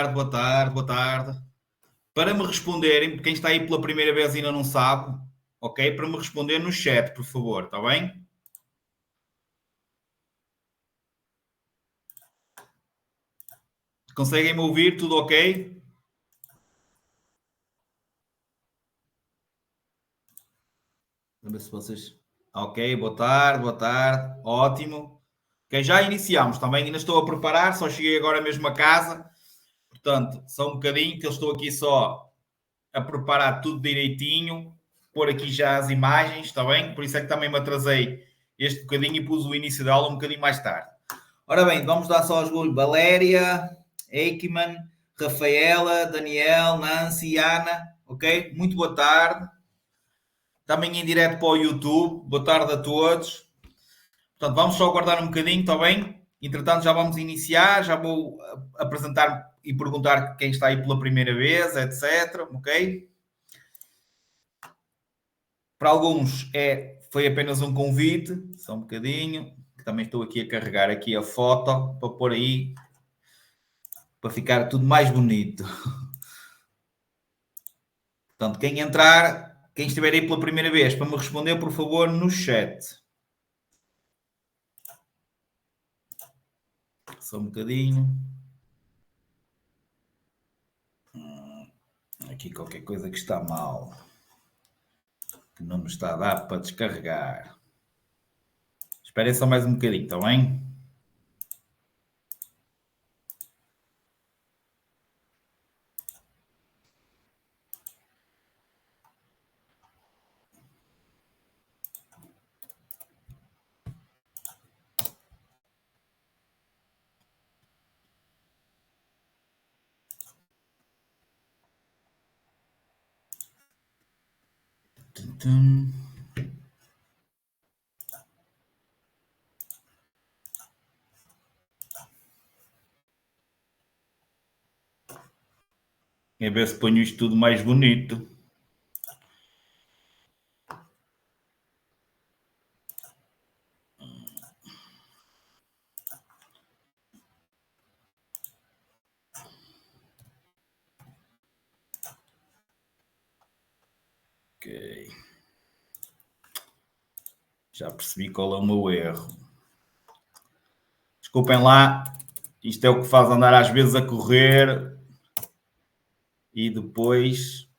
Boa tarde, boa tarde. Para me responderem, quem está aí pela primeira vez e ainda não sabe, ok? Para me responder no chat, por favor, está bem? Conseguem me ouvir? Tudo ok? Vamos ver se vocês. Ok, boa tarde, ótimo. Ok, já iniciamos também, ainda estou a preparar, só cheguei agora mesmo a casa, portanto, só um bocadinho, que eu estou aqui só a preparar tudo direitinho, pôr aqui já as imagens, está bem? Por isso é que também me atrasei este bocadinho e pus o início da aula um bocadinho mais tarde. Ora bem, vamos dar só os gols. Valéria, Eichmann, Rafaela, Daniel, Nancy, Ana, ok? Muito boa tarde. Também em direto para o YouTube. Boa tarde a todos. Portanto, vamos só aguardar um bocadinho, está bem? Entretanto, já vamos iniciar. Já vou apresentar e perguntar quem está aí pela primeira vez, etc. Ok? Para alguns foi apenas um convite. Só um bocadinho. Também estou aqui a carregar aqui a foto para pôr aí para ficar tudo mais bonito. Portanto, quem entrar, quem estiver aí pela primeira vez, para me responder, por favor, no chat. Só um bocadinho. Aqui qualquer coisa que está mal. Que não me está a dar para descarregar. Esperem só mais um bocadinho, está bem? A ver se ponho isto tudo mais bonito. Ok. Já percebi qual é o meu erro. Desculpem lá. Isto é o que faz andar às vezes a correr e depois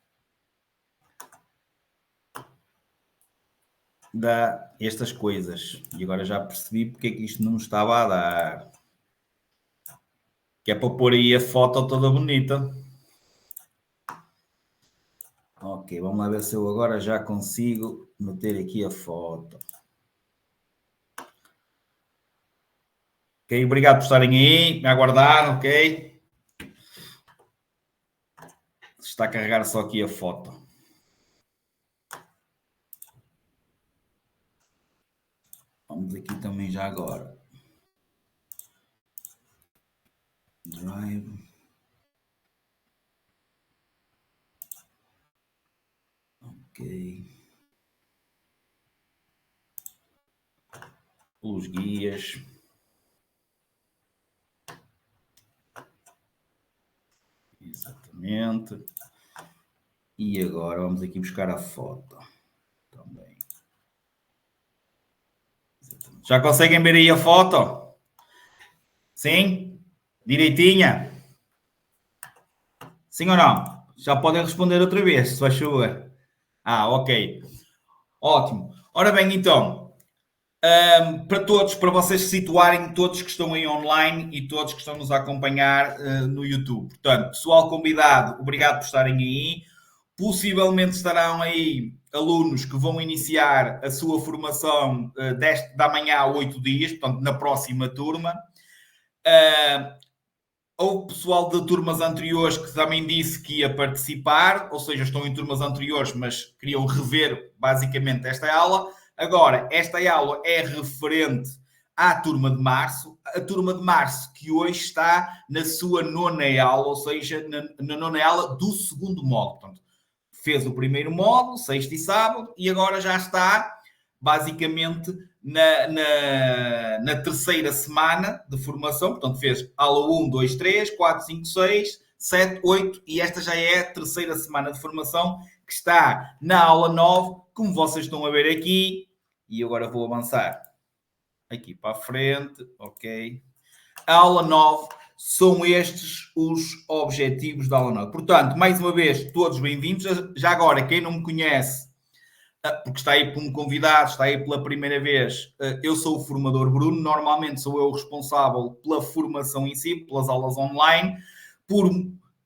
dá estas coisas. E agora já percebi porque é que isto não estava a dar. Que é para pôr aí a foto toda bonita. Ok, vamos lá ver se eu agora já consigo meter aqui a foto. Ok, obrigado por estarem aí, me aguardar, ok? Está a carregar só aqui a foto. Vamos aqui também já agora. Drive. Ok. Os guias. Exatamente. E agora vamos aqui buscar a foto. Também. Exatamente. Já conseguem ver aí a foto? Sim? Direitinha? Sim ou não? Já podem responder outra vez, se faz favor. Ok. Ótimo. Ora bem, então, para todos, para vocês se situarem, todos que estão aí online e todos que estão nos a acompanhar no YouTube. Portanto, pessoal convidado, obrigado por estarem aí. Possivelmente estarão aí alunos que vão iniciar a sua formação da manhã a 8 dias, portanto, na próxima turma. Ou pessoal de turmas anteriores que também disse que ia participar, ou seja, estão em turmas anteriores, mas queriam rever basicamente esta aula. Agora, esta aula é referente à turma de março, a turma de março que hoje está na sua nona aula, ou seja, na nona aula do segundo módulo. Portanto, fez o primeiro módulo, sexta e sábado, e agora já está basicamente na terceira semana de formação. Portanto, fez aula 1, 2, 3, 4, 5, 6, 7, 8 e esta já é a terceira semana de formação que está na aula 9, como vocês estão a ver aqui. E agora vou avançar aqui para a frente, ok. A aula 9 são estes os objetivos da aula 9. Portanto, mais uma vez, todos bem-vindos. Já agora, quem não me conhece, porque está aí como convidado, está aí pela primeira vez, eu sou o formador Bruno. Normalmente sou eu o responsável pela formação em si, pelas aulas online.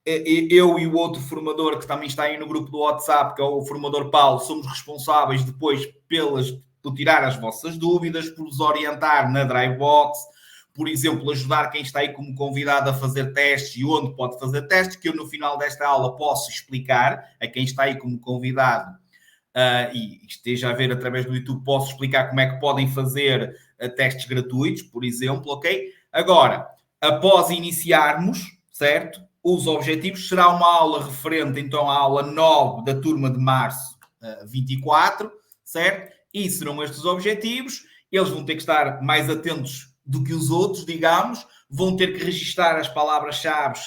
Eu e o outro formador que também está aí no grupo do WhatsApp, que é o formador Paulo, somos responsáveis depois por tirar as vossas dúvidas, por vos orientar na Drivebox, por exemplo, ajudar quem está aí como convidado a fazer testes e onde pode fazer testes, que eu no final desta aula posso explicar a quem está aí como convidado e esteja a ver através do YouTube, posso explicar como é que podem fazer testes gratuitos, por exemplo, ok? Agora, após iniciarmos, certo? Os objetivos será uma aula referente, então, à aula 9 da turma de março 24, certo? E serão estes objetivos. Eles vão ter que estar mais atentos do que os outros, digamos. Vão ter que registar as palavras-chave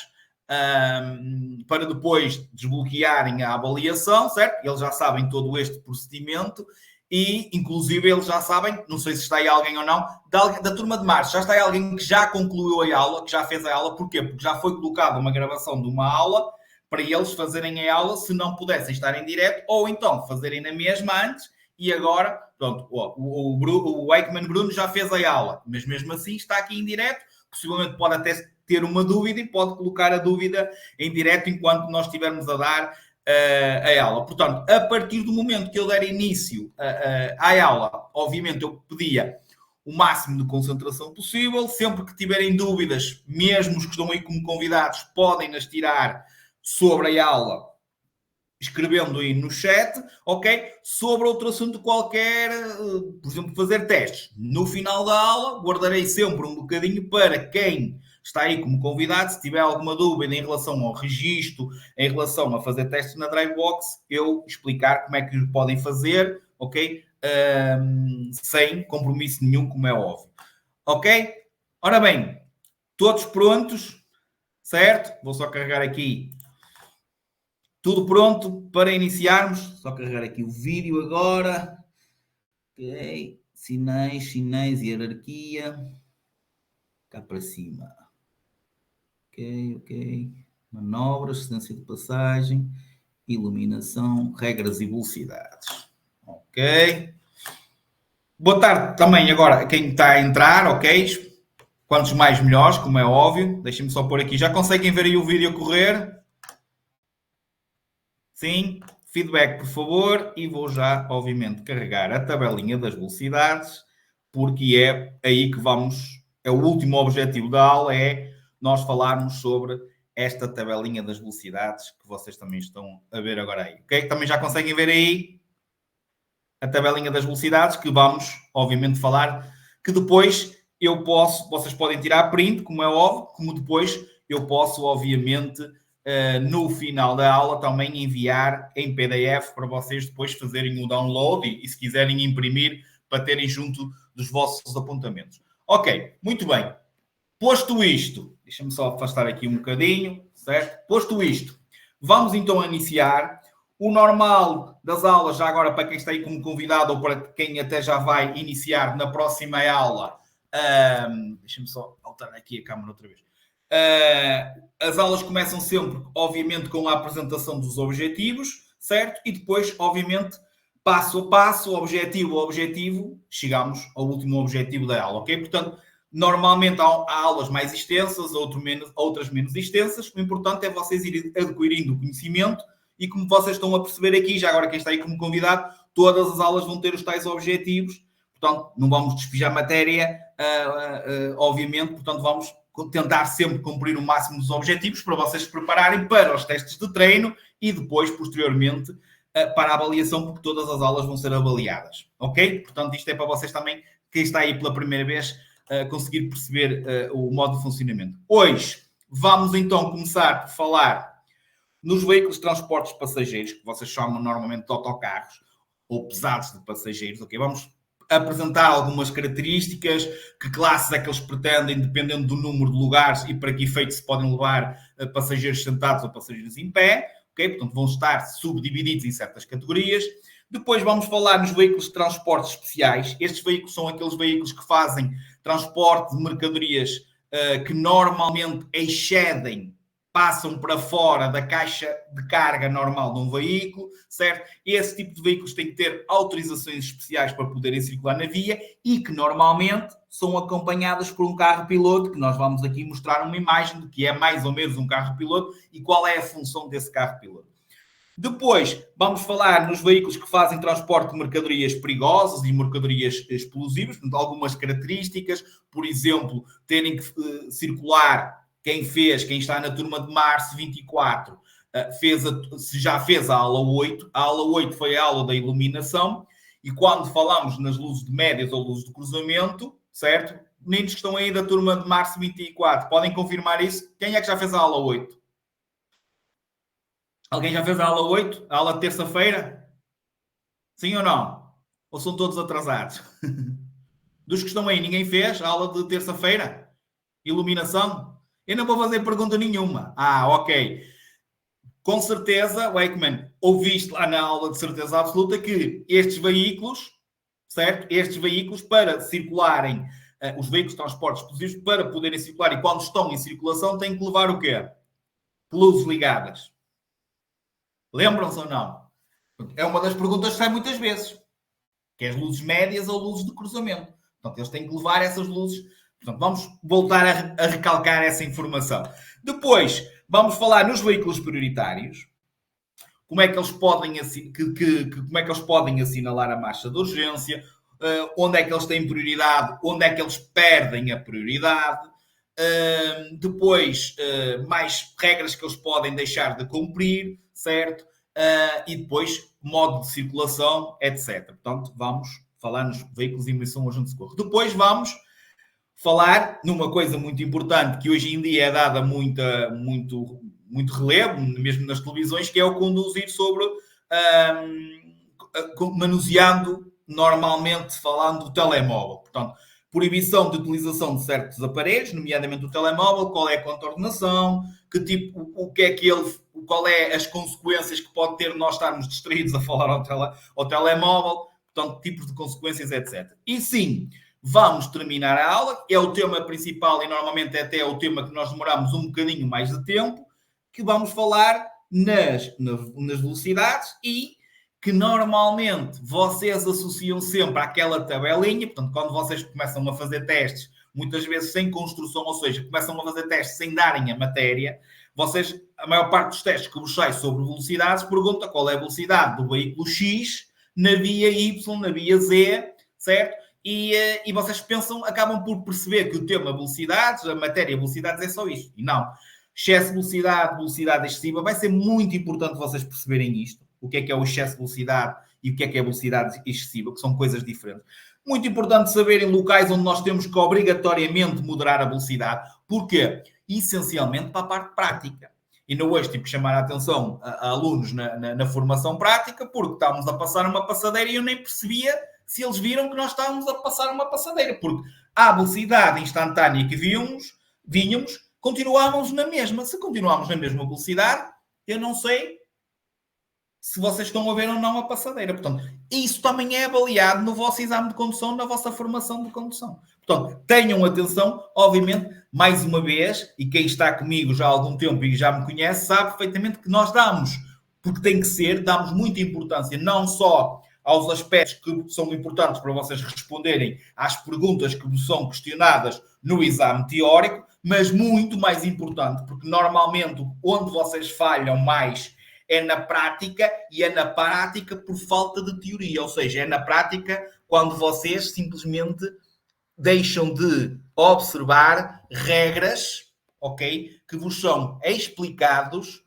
para depois desbloquearem a avaliação, certo? Eles já sabem todo este procedimento. E, inclusive, eles já sabem, não sei se está aí alguém ou não, da turma de março, já está aí alguém que já concluiu a aula, que já fez a aula. Porquê? Porque já foi colocada uma gravação de uma aula para eles fazerem a aula, se não pudessem estar em direto, ou então fazerem na mesma antes, e agora, pronto, o Eichmann Bruno já fez a aula, mas mesmo assim está aqui em direto, possivelmente pode até ter uma dúvida e pode colocar a dúvida em direto enquanto nós estivermos a dar a aula. Portanto, a partir do momento que eu der início à aula, obviamente eu pedia o máximo de concentração possível. Sempre que tiverem dúvidas, mesmo os que estão aí como convidados, podem-nas tirar sobre a aula, escrevendo aí no chat, ok? Sobre outro assunto qualquer, por exemplo, fazer testes. No final da aula, guardarei sempre um bocadinho para quem está aí como convidado. Se tiver alguma dúvida em relação ao registro, em relação a fazer testes na Drivebox, eu explicar como é que os podem fazer, ok? Sem compromisso nenhum, como é óbvio. Ok? Ora bem, todos prontos, certo? Vou só carregar aqui. Tudo pronto para iniciarmos. Só carregar aqui o vídeo agora. Ok. Sinais, hierarquia. Cá para cima. Ok. Manobras, distância de passagem, iluminação, regras e velocidades. Ok. Boa tarde também agora a quem está a entrar, ok? Quantos mais melhores, como é óbvio. Deixem-me só pôr aqui. Já conseguem ver aí o vídeo correr? Sim, feedback, por favor. E vou já, obviamente, carregar a tabelinha das velocidades, porque é aí que vamos... É o último objetivo da aula, é nós falarmos sobre esta tabelinha das velocidades, que vocês também estão a ver agora aí. Ok? Também já conseguem ver aí a tabelinha das velocidades, que vamos, obviamente, falar, que depois eu posso... Vocês podem tirar print, como é óbvio, como depois eu posso, obviamente... no final da aula também enviar em PDF para vocês depois fazerem o download e se quiserem imprimir para terem junto dos vossos apontamentos. Ok, muito bem. Posto isto, deixa-me só afastar aqui um bocadinho, certo? Posto isto, vamos então iniciar. O normal das aulas, já agora para quem está aí como convidado ou para quem até já vai iniciar na próxima aula, deixa-me só alterar aqui a câmera outra vez. As aulas começam sempre, obviamente, com a apresentação dos objetivos, certo? E depois, obviamente, passo a passo, objetivo a objetivo, chegamos ao último objetivo da aula, ok? Portanto, normalmente há aulas mais extensas, outras menos extensas. O importante é vocês irem adquirindo o conhecimento e, como vocês estão a perceber aqui, já agora quem está aí como convidado, todas as aulas vão ter os tais objetivos. Portanto, não vamos despejar matéria, obviamente, portanto, vamos tentar sempre cumprir o máximo dos objetivos para vocês se prepararem para os testes de treino e depois, posteriormente, para a avaliação, porque todas as aulas vão ser avaliadas. Ok? Portanto, isto é para vocês também, quem está aí pela primeira vez, conseguir perceber o modo de funcionamento. Hoje, vamos então começar por falar nos veículos de transportes passageiros, que vocês chamam normalmente de autocarros, ou pesados de passageiros, ok? Vamos apresentar algumas características, que classes é que eles pretendem, dependendo do número de lugares e para que efeito se podem levar passageiros sentados ou passageiros em pé, ok? Portanto, vão estar subdivididos em certas categorias. Depois vamos falar nos veículos de transportes especiais. Estes veículos são aqueles veículos que fazem transporte de mercadorias que normalmente excedem, passam para fora da caixa de carga normal de um veículo, certo? Esse tipo de veículos têm que ter autorizações especiais para poderem circular na via e que normalmente são acompanhadas por um carro-piloto, que nós vamos aqui mostrar uma imagem do que é mais ou menos um carro-piloto e qual é a função desse carro-piloto. Depois, vamos falar nos veículos que fazem transporte de mercadorias perigosas e mercadorias explosivas, portanto, algumas características, por exemplo, terem que circular. Quem está na turma de março 24, se já fez a aula 8, a aula 8 foi a aula da iluminação, e quando falamos nas luzes de médias ou luzes de cruzamento, certo? Meninos que estão aí da turma de março 24, podem confirmar isso? Quem é que já fez a aula 8? Alguém já fez a aula 8? A aula de terça-feira? Sim ou não? Ou são todos atrasados? Dos que estão aí, ninguém fez a aula de terça-feira? Iluminação? Eu não vou fazer pergunta nenhuma. Ok. Com certeza, Wakeman, ouviste lá na aula de certeza absoluta que estes veículos, certo? Estes veículos, para circularem, os veículos de transportes explosivos, para poderem circular e quando estão em circulação, têm que levar o quê? Luzes ligadas. Lembram-se ou não? É uma das perguntas que sai muitas vezes. Que é as luzes médias ou luzes de cruzamento. Portanto, eles têm que levar essas luzes. Portanto, vamos voltar a recalcar essa informação. Depois, vamos falar nos veículos prioritários. Como é que eles podem, como é que eles podem assinalar a marcha de urgência, onde é que eles têm prioridade, onde é que eles perdem a prioridade. Depois, mais regras que eles podem deixar de cumprir, certo? E depois, modo de circulação, etc. Portanto, vamos falar nos veículos de emissão urgente de socorro. Depois vamos falar numa coisa muito importante que hoje em dia é dada muito relevo, mesmo nas televisões, que é o conduzir sobre manuseando, normalmente falando, o telemóvel. Portanto, proibição de utilização de certos aparelhos, nomeadamente o telemóvel, qual é a contornação, que tipo, o que é que ele, qual é as consequências que pode ter nós estarmos distraídos a falar ao telemóvel, portanto, tipos de consequências, etc. E sim, vamos terminar a aula, é o tema principal e normalmente é até o tema que nós demoramos um bocadinho mais de tempo, que vamos falar nas velocidades e que normalmente vocês associam sempre àquela tabelinha, portanto, quando vocês começam a fazer testes, muitas vezes sem construção, ou seja, começam a fazer testes sem darem a matéria, vocês, a maior parte dos testes que vos sai sobre velocidades, pergunta qual é a velocidade do veículo X na via Y, na via Z, certo? E vocês pensam, acabam por perceber que o tema velocidades, a matéria velocidades é só isto. E não. Excesso de velocidade, velocidade excessiva, vai ser muito importante vocês perceberem isto. O que é o excesso de velocidade e o que é a velocidade excessiva, que são coisas diferentes. Muito importante saberem locais onde nós temos que obrigatoriamente moderar a velocidade. Porquê? Essencialmente para a parte prática. E não hoje tive que chamar a atenção a alunos na formação prática, porque estávamos a passar uma passadeira e eu nem percebia se eles viram que nós estávamos a passar uma passadeira, porque à velocidade instantânea que vínhamos, continuávamos na mesma. Se continuávamos na mesma velocidade, eu não sei se vocês estão a ver ou não a passadeira. Portanto, isso também é avaliado no vosso exame de condução, na vossa formação de condução. Portanto, tenham atenção, obviamente, mais uma vez, e quem está comigo já há algum tempo e já me conhece, sabe perfeitamente que nós damos, porque tem que ser, damos muita importância, não só aos aspectos que são importantes para vocês responderem às perguntas que vos são questionadas no exame teórico, mas muito mais importante, porque normalmente onde vocês falham mais é na prática, e é na prática por falta de teoria, ou seja, é na prática quando vocês simplesmente deixam de observar regras, ok, que vos são explicadas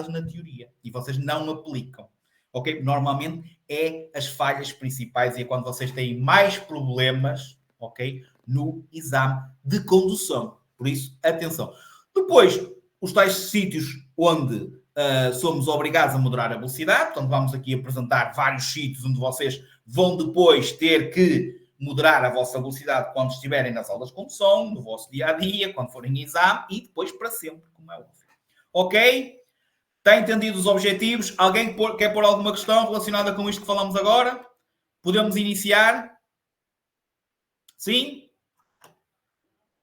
na teoria, e vocês não aplicam, ok? Normalmente é as falhas principais e é quando vocês têm mais problemas, ok, no exame de condução. Por isso, atenção. Depois, os tais sítios onde somos obrigados a moderar a velocidade, portanto vamos aqui apresentar vários sítios onde vocês vão depois ter que moderar a vossa velocidade quando estiverem nas aulas de condução, no vosso dia-a-dia, quando forem em exame e depois para sempre, como é óbvio. Ok? Está entendido os objetivos? Alguém quer pôr alguma questão relacionada com isto que falamos agora? Podemos iniciar? Sim?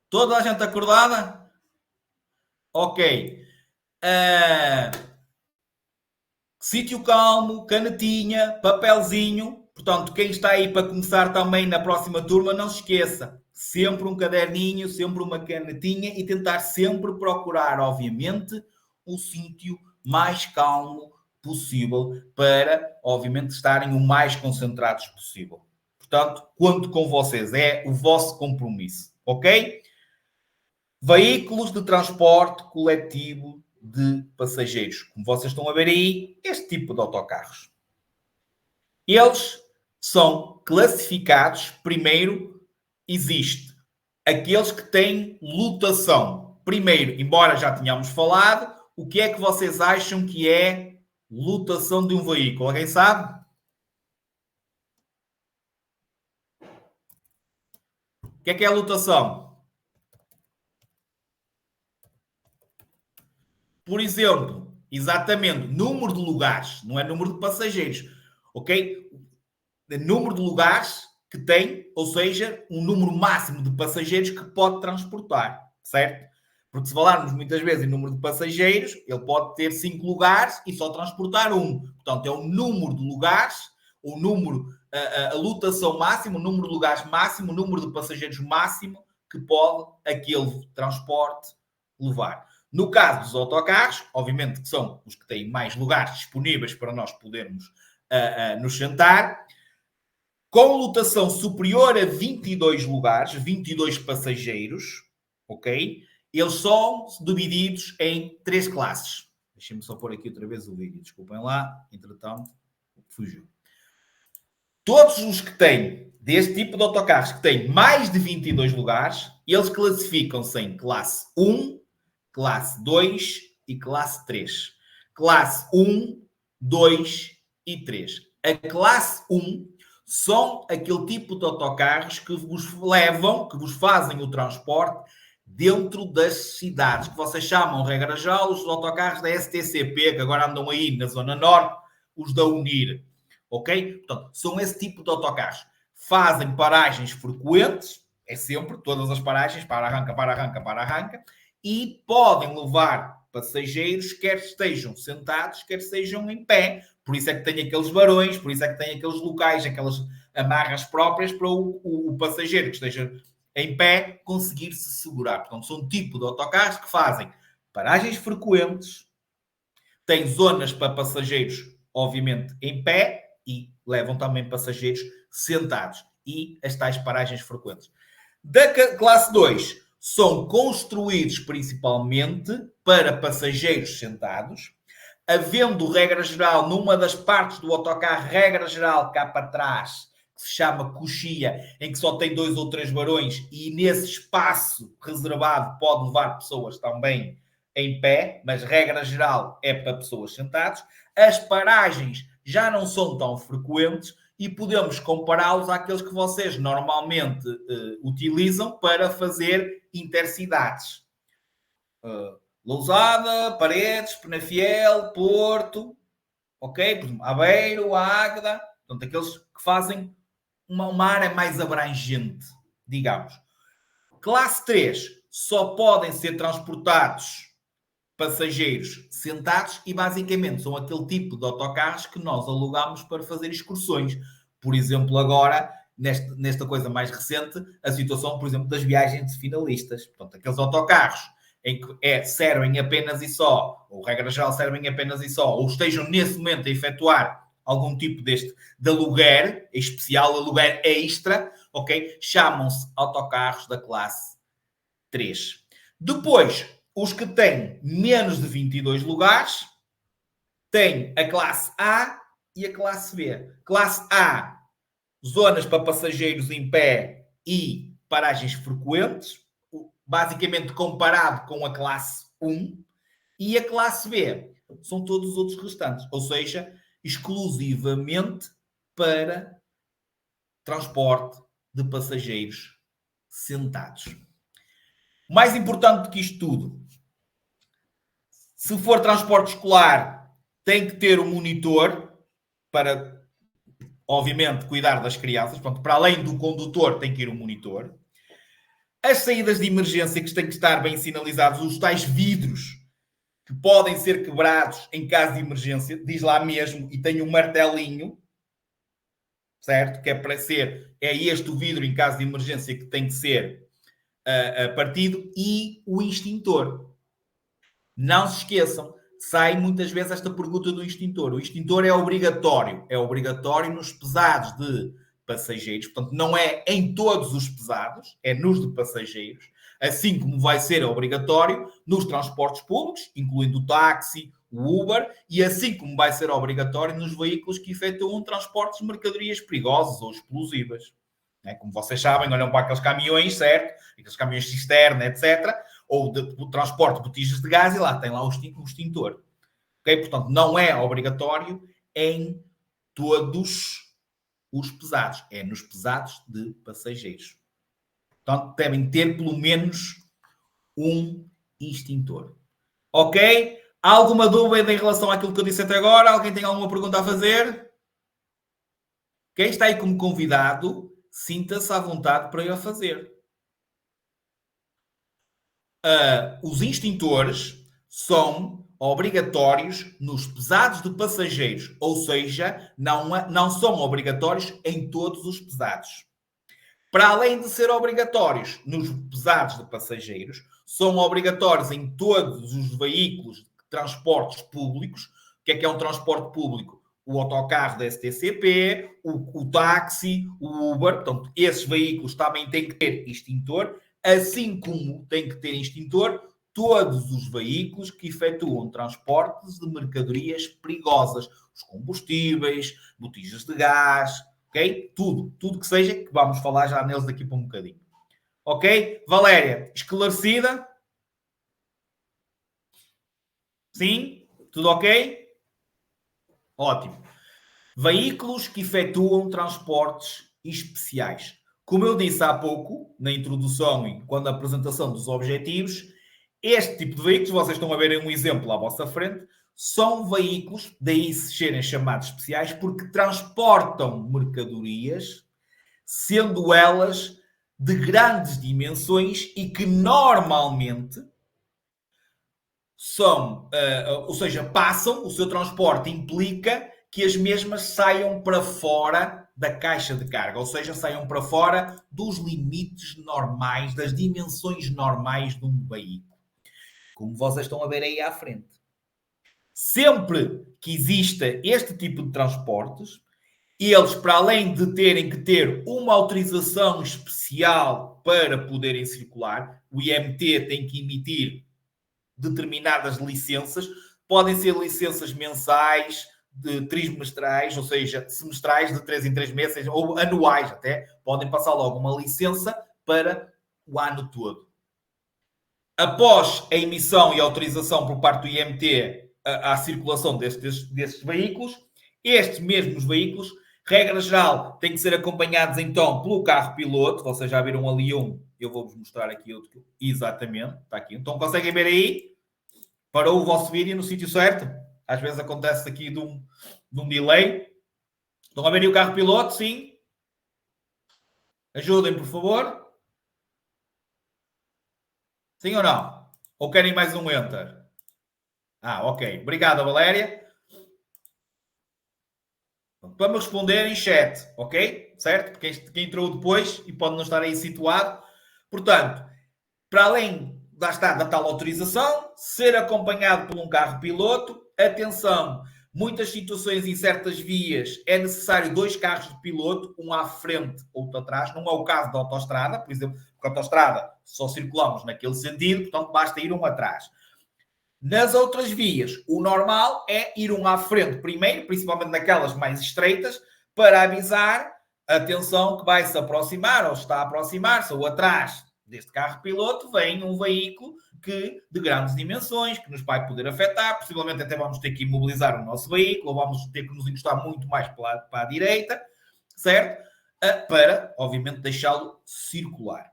Toda a gente acordada? Ok. Sítio calmo, canetinha, papelzinho. Portanto, quem está aí para começar também na próxima turma, não se esqueça. Sempre um caderninho, sempre uma canetinha e tentar sempre procurar, obviamente, o sítio mais calmo possível para, obviamente, estarem o mais concentrados possível. Portanto, conto com vocês. É o vosso compromisso. Ok? Veículos de transporte coletivo de passageiros. Como vocês estão a ver aí, este tipo de autocarros. Eles são classificados, primeiro, existe aqueles que têm lotação. Primeiro, embora já tenhamos falado, o que é que vocês acham que é lotação de um veículo? Alguém sabe? O que é a lotação? Por exemplo, exatamente, número de lugares, não é número de passageiros, ok? Número de lugares que tem, ou seja, um número máximo de passageiros que pode transportar, certo? Porque se falarmos muitas vezes em número de passageiros, ele pode ter 5 lugares e só transportar um. Portanto, é o número de lugares, o número, a lotação máxima, o número de lugares máximo, o número de passageiros máximo que pode aquele transporte levar. No caso dos autocarros, obviamente que são os que têm mais lugares disponíveis para nós podermos nos sentar, com lotação superior a 22 lugares, 22 passageiros, ok? Eles são divididos em 3 classes. Deixem-me só pôr aqui outra vez o vídeo, desculpem lá, entretanto, fugiu. Todos os que têm, deste tipo de autocarros, que têm mais de 22 lugares, eles classificam-se em classe 1, classe 2 e classe 3. Classe 1, 2 e 3. A classe 1 são aquele tipo de autocarros que vos levam, que vos fazem o transporte dentro das cidades, que vocês chamam, regra geral, os autocarros da STCP, que agora andam aí na Zona Norte, os da Unir. Ok? Portanto, são esse tipo de autocarros. Fazem paragens frequentes, é sempre, todas as paragens, para-arranca, para-arranca, para-arranca, e podem levar passageiros, quer estejam sentados, quer sejam em pé. Por isso é que tem aqueles varões, por isso é que tem aqueles locais, aquelas amarras próprias para o passageiro que esteja em pé conseguir se segurar. Portanto, são um tipo de autocarros que fazem paragens frequentes, têm zonas para passageiros, obviamente, em pé e levam também passageiros sentados e as tais paragens frequentes. Da classe 2 são construídos principalmente para passageiros sentados, havendo regra geral numa das partes do autocarro, regra geral cá para trás, que se chama coxia, em que só tem 2 ou 3 varões e nesse espaço reservado pode levar pessoas também em pé, mas regra geral é para pessoas sentadas. As paragens já não são tão frequentes e podemos compará-los àqueles que vocês normalmente utilizam para fazer intercidades. Lousada, Paredes, Penafiel, Porto, ok? Por exemplo, Aveiro, Águeda, portanto, aqueles que fazem uma área mais abrangente, digamos. Classe 3, só podem ser transportados passageiros sentados e basicamente são aquele tipo de autocarros que nós alugamos para fazer excursões. Por exemplo, agora, nesta coisa mais recente, a situação, por exemplo, das viagens de finalistas. Portanto, aqueles autocarros em que servem apenas e só, ou regra geral servem apenas e só, ou estejam nesse momento a efetuar algum tipo de aluguer, especial, aluguer extra, ok? Chamam-se autocarros da classe 3. Depois, os que têm menos de 22 lugares têm a classe A e a classe B. Classe A, zonas para passageiros em pé e paragens frequentes, basicamente comparado com a classe 1. E a classe B são todos os outros restantes, ou seja, exclusivamente para transporte de passageiros sentados. Mais importante do que isto tudo, se for transporte escolar, tem que ter um monitor para, obviamente, cuidar das crianças. Portanto, para além do condutor, tem que ir um monitor. As saídas de emergência que têm que estar bem sinalizados, os tais vidros que podem ser quebrados em caso de emergência, diz lá mesmo, e tem um martelinho, certo? Que é para ser, é este o vidro em caso de emergência que tem que ser partido, e o extintor. Não se esqueçam, sai muitas vezes esta pergunta do extintor. O extintor é obrigatório nos pesados de passageiros, portanto, não é em todos os pesados, é nos de passageiros, assim como vai ser obrigatório nos transportes públicos, incluindo o táxi, o Uber, e assim como vai ser obrigatório nos veículos que efetuam transportes de mercadorias perigosas ou explosivas. Como vocês sabem, olham para aqueles caminhões, certo? Aqueles caminhões cisterna, etc., ou de transporte de botijas de gás, e lá tem lá o extintor. Okay? Portanto, não é obrigatório em todos os pesados. É nos pesados de passageiros. Portanto, devem ter pelo menos um extintor. Ok? Há alguma dúvida em relação àquilo que eu disse até agora? Alguém tem alguma pergunta a fazer? Quem está aí como convidado, sinta-se à vontade para ir a fazer. Os extintores são obrigatórios nos pesados de passageiros, ou seja, não são obrigatórios em todos os pesados. Para além de ser obrigatórios nos pesados de passageiros, são obrigatórios em todos os veículos de transportes públicos. O que é um transporte público? O autocarro da STCP, o táxi, o Uber. Portanto, esses veículos também têm que ter extintor, assim como tem que ter extintor todos os veículos que efetuam transportes de mercadorias perigosas, os combustíveis, botijas de gás, ok? Tudo que seja, que vamos falar já neles daqui para um bocadinho. Ok? Valéria, esclarecida? Sim? Tudo ok? Ótimo. Veículos que efetuam transportes especiais. Como eu disse há pouco, na introdução e quando a apresentação dos objetivos, este tipo de veículos, vocês estão a ver um exemplo à vossa frente, são veículos, daí se serem chamados especiais, porque transportam mercadorias, sendo elas de grandes dimensões e que normalmente são, ou seja, passam, o seu transporte implica que as mesmas saiam para fora da caixa de carga, ou seja, saiam para fora dos limites normais, das dimensões normais de um veículo. Como vocês estão a ver aí à frente. Sempre que exista este tipo de transportes, eles, para além de terem que ter uma autorização especial para poderem circular, o IMT tem que emitir determinadas licenças, podem ser licenças mensais, de trimestrais, ou seja, semestrais de 3 em 3 meses, ou anuais até, podem passar logo uma licença para o ano todo. Após a emissão e autorização por parte do IMT à circulação destes veículos, estes mesmos veículos, regra geral, têm que ser acompanhados então pelo carro piloto. Vocês já viram ali um, eu vou-vos mostrar aqui outro. Exatamente, está aqui. Então conseguem ver aí? Parou o vosso vídeo no sítio certo? Às vezes acontece aqui de um delay. Estão a ver aí o carro piloto? Sim? Ajudem, por favor. Sim ou não? Ou querem mais um enter? Ok. Obrigado, Valéria. Para me responder em chat, ok? Certo? Quem entrou depois e pode não estar aí situado. Portanto, para além da tal autorização, ser acompanhado por um carro piloto, atenção, muitas situações em certas vias é necessário 2 carros de piloto, um à frente, outro atrás. Não é o caso da autoestrada, por exemplo, porque a autoestrada só circulamos naquele sentido, portanto basta ir um atrás. Nas outras vias, o normal é ir um à frente primeiro, principalmente naquelas mais estreitas, para avisar, atenção, que vai se aproximar ou está a aproximar-se, ou atrás deste carro piloto vem um veículo de grandes dimensões, que nos vai poder afetar, possivelmente até vamos ter que imobilizar o nosso veículo, ou vamos ter que nos encostar muito mais para a direita, certo? para, obviamente, deixá-lo circular.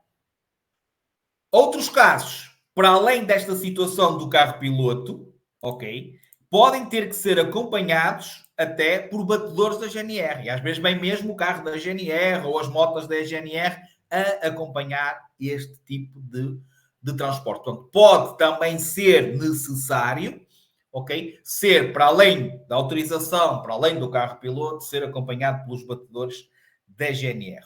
Outros casos, para além desta situação do carro-piloto, ok, podem ter que ser acompanhados até por batedores da GNR. E às vezes vem mesmo o carro da GNR ou as motas da GNR a acompanhar este tipo de transporte. Portanto, pode também ser necessário, ok, ser, para além da autorização, para além do carro-piloto, ser acompanhado pelos batedores da GNR.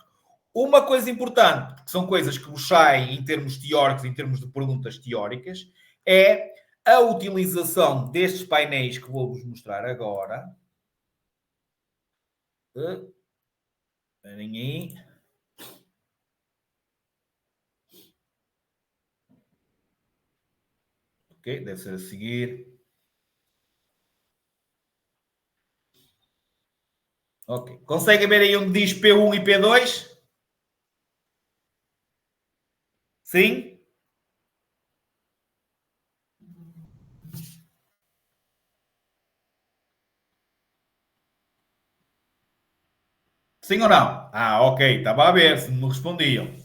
Uma coisa importante, porque são coisas que vos saem em termos teóricos, em termos de perguntas teóricas, é a utilização destes painéis que vou-vos mostrar agora. Esperem aí. Ok, deve ser a seguir. Ok. Conseguem ver aí onde diz P1 e P2? Sim? Sim ou não? Ah, ok. Estava a ver se me respondiam.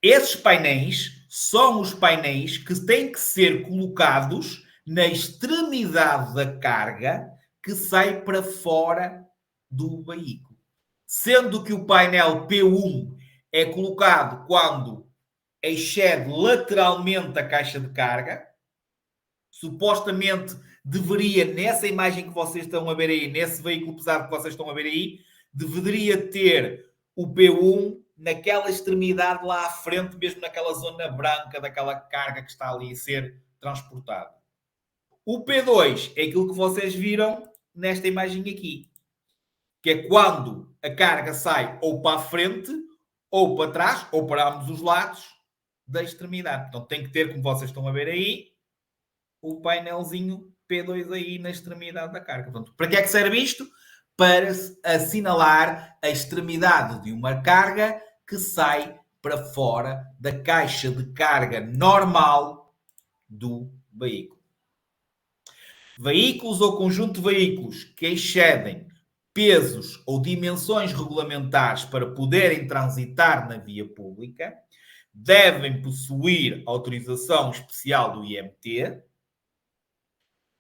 Esses painéis são os painéis que têm que ser colocados na extremidade da carga que sai para fora do veículo. Sendo que o painel P1 é colocado quando excede lateralmente a caixa de carga. Supostamente deveria, nessa imagem que vocês estão a ver aí, nesse veículo pesado que vocês estão a ver aí, deveria ter o P1 naquela extremidade lá à frente, mesmo naquela zona branca daquela carga que está ali a ser transportada. O P2 é aquilo que vocês viram nesta imagem aqui, que é quando a carga sai ou para a frente, ou para trás, ou para ambos os lados da extremidade. Então tem que ter, como vocês estão a ver aí, o painelzinho P2 aí na extremidade da carga. Portanto, para que é que serve isto? Para assinalar a extremidade de uma carga que sai para fora da caixa de carga normal do veículo. Veículos ou conjunto de veículos que excedem pesos ou dimensões regulamentares para poderem transitar na via pública devem possuir autorização especial do IMT,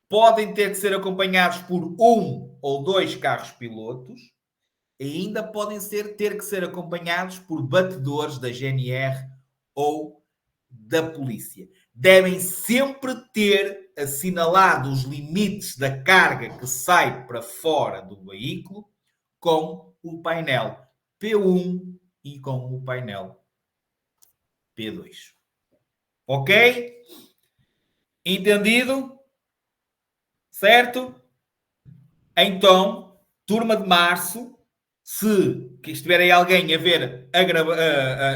podem ter que ser acompanhados por um ou dois carros pilotos e ainda podem ter que ser acompanhados por batedores da GNR ou da polícia. Devem sempre ter assinalado os limites da carga que sai para fora do veículo com o painel P1 e com o painel P2. Ok? Entendido? Certo? Então, turma de março, se que estiver aí alguém a ver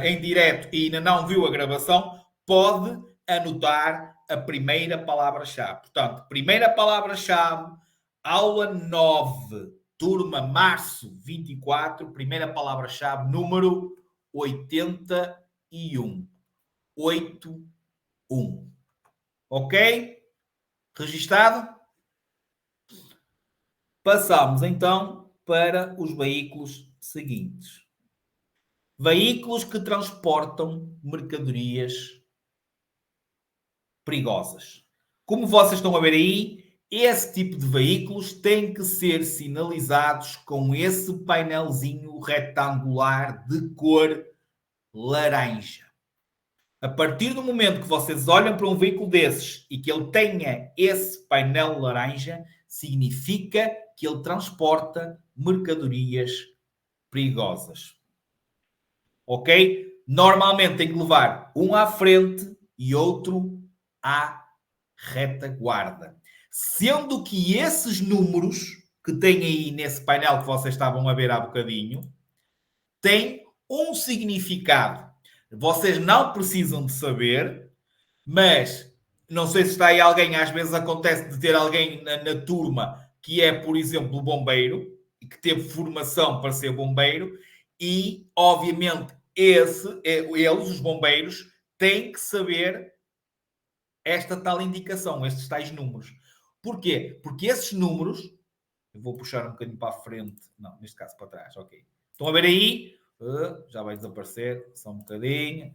em direto e ainda não viu a gravação, pode anotar a primeira palavra-chave. Portanto, primeira palavra-chave, aula 9, turma março 24, primeira palavra-chave, número 81. 81. Ok? Registado? Passamos então para os veículos seguintes. Veículos que transportam mercadorias perigosas. Como vocês estão a ver aí, esse tipo de veículos tem que ser sinalizados com esse painelzinho retangular de cor laranja. A partir do momento que vocês olham para um veículo desses e que ele tenha esse painel laranja, significa que ele transporta mercadorias perigosas. Ok? Normalmente tem que levar um à frente e outro à retaguarda. Sendo que esses números que tem aí nesse painel que vocês estavam a ver há bocadinho têm um significado. Vocês não precisam de saber, mas não sei se está aí alguém, às vezes acontece de ter alguém na turma que é, por exemplo, bombeiro, e que teve formação para ser bombeiro, e, obviamente, eles, os bombeiros, têm que saber esta tal indicação, estes tais números. Porquê? Porque esses números Eu vou puxar um bocadinho para a frente. Não, neste caso para trás. Ok. Estão a ver aí? Já vai desaparecer. Só um bocadinho.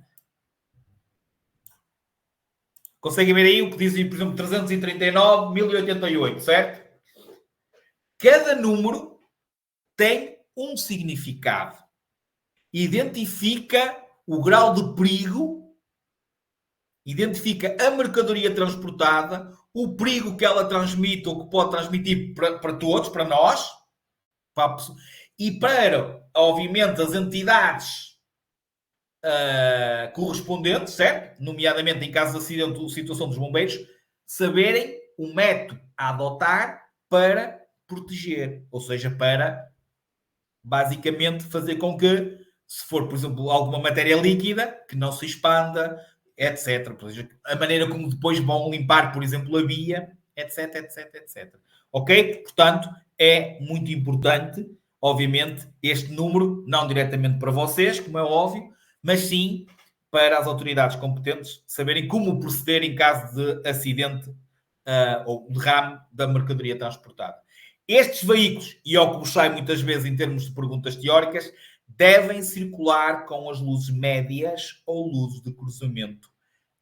Conseguem ver aí o que diz, por exemplo, 339, 1088, certo? Cada número tem um significado. Identifica o grau de perigo, identifica a mercadoria transportada, o perigo que ela transmite ou que pode transmitir para todos, para nós, e para, obviamente, as entidades correspondentes, certo? Nomeadamente em caso de acidente ou situação dos bombeiros, saberem o método a adotar para proteger, ou seja, para basicamente fazer com que, se for, por exemplo, alguma matéria líquida, que não se expanda, etc. Ou seja, a maneira como depois vão limpar, por exemplo, a via, etc, etc, etc. Ok? Portanto, é muito importante, obviamente, este número, não diretamente para vocês, como é óbvio, mas sim para as autoridades competentes saberem como proceder em caso de acidente ou derrame da mercadoria transportada. Estes veículos, e ao que vos sai muitas vezes em termos de perguntas teóricas, devem circular com as luzes médias ou luzes de cruzamento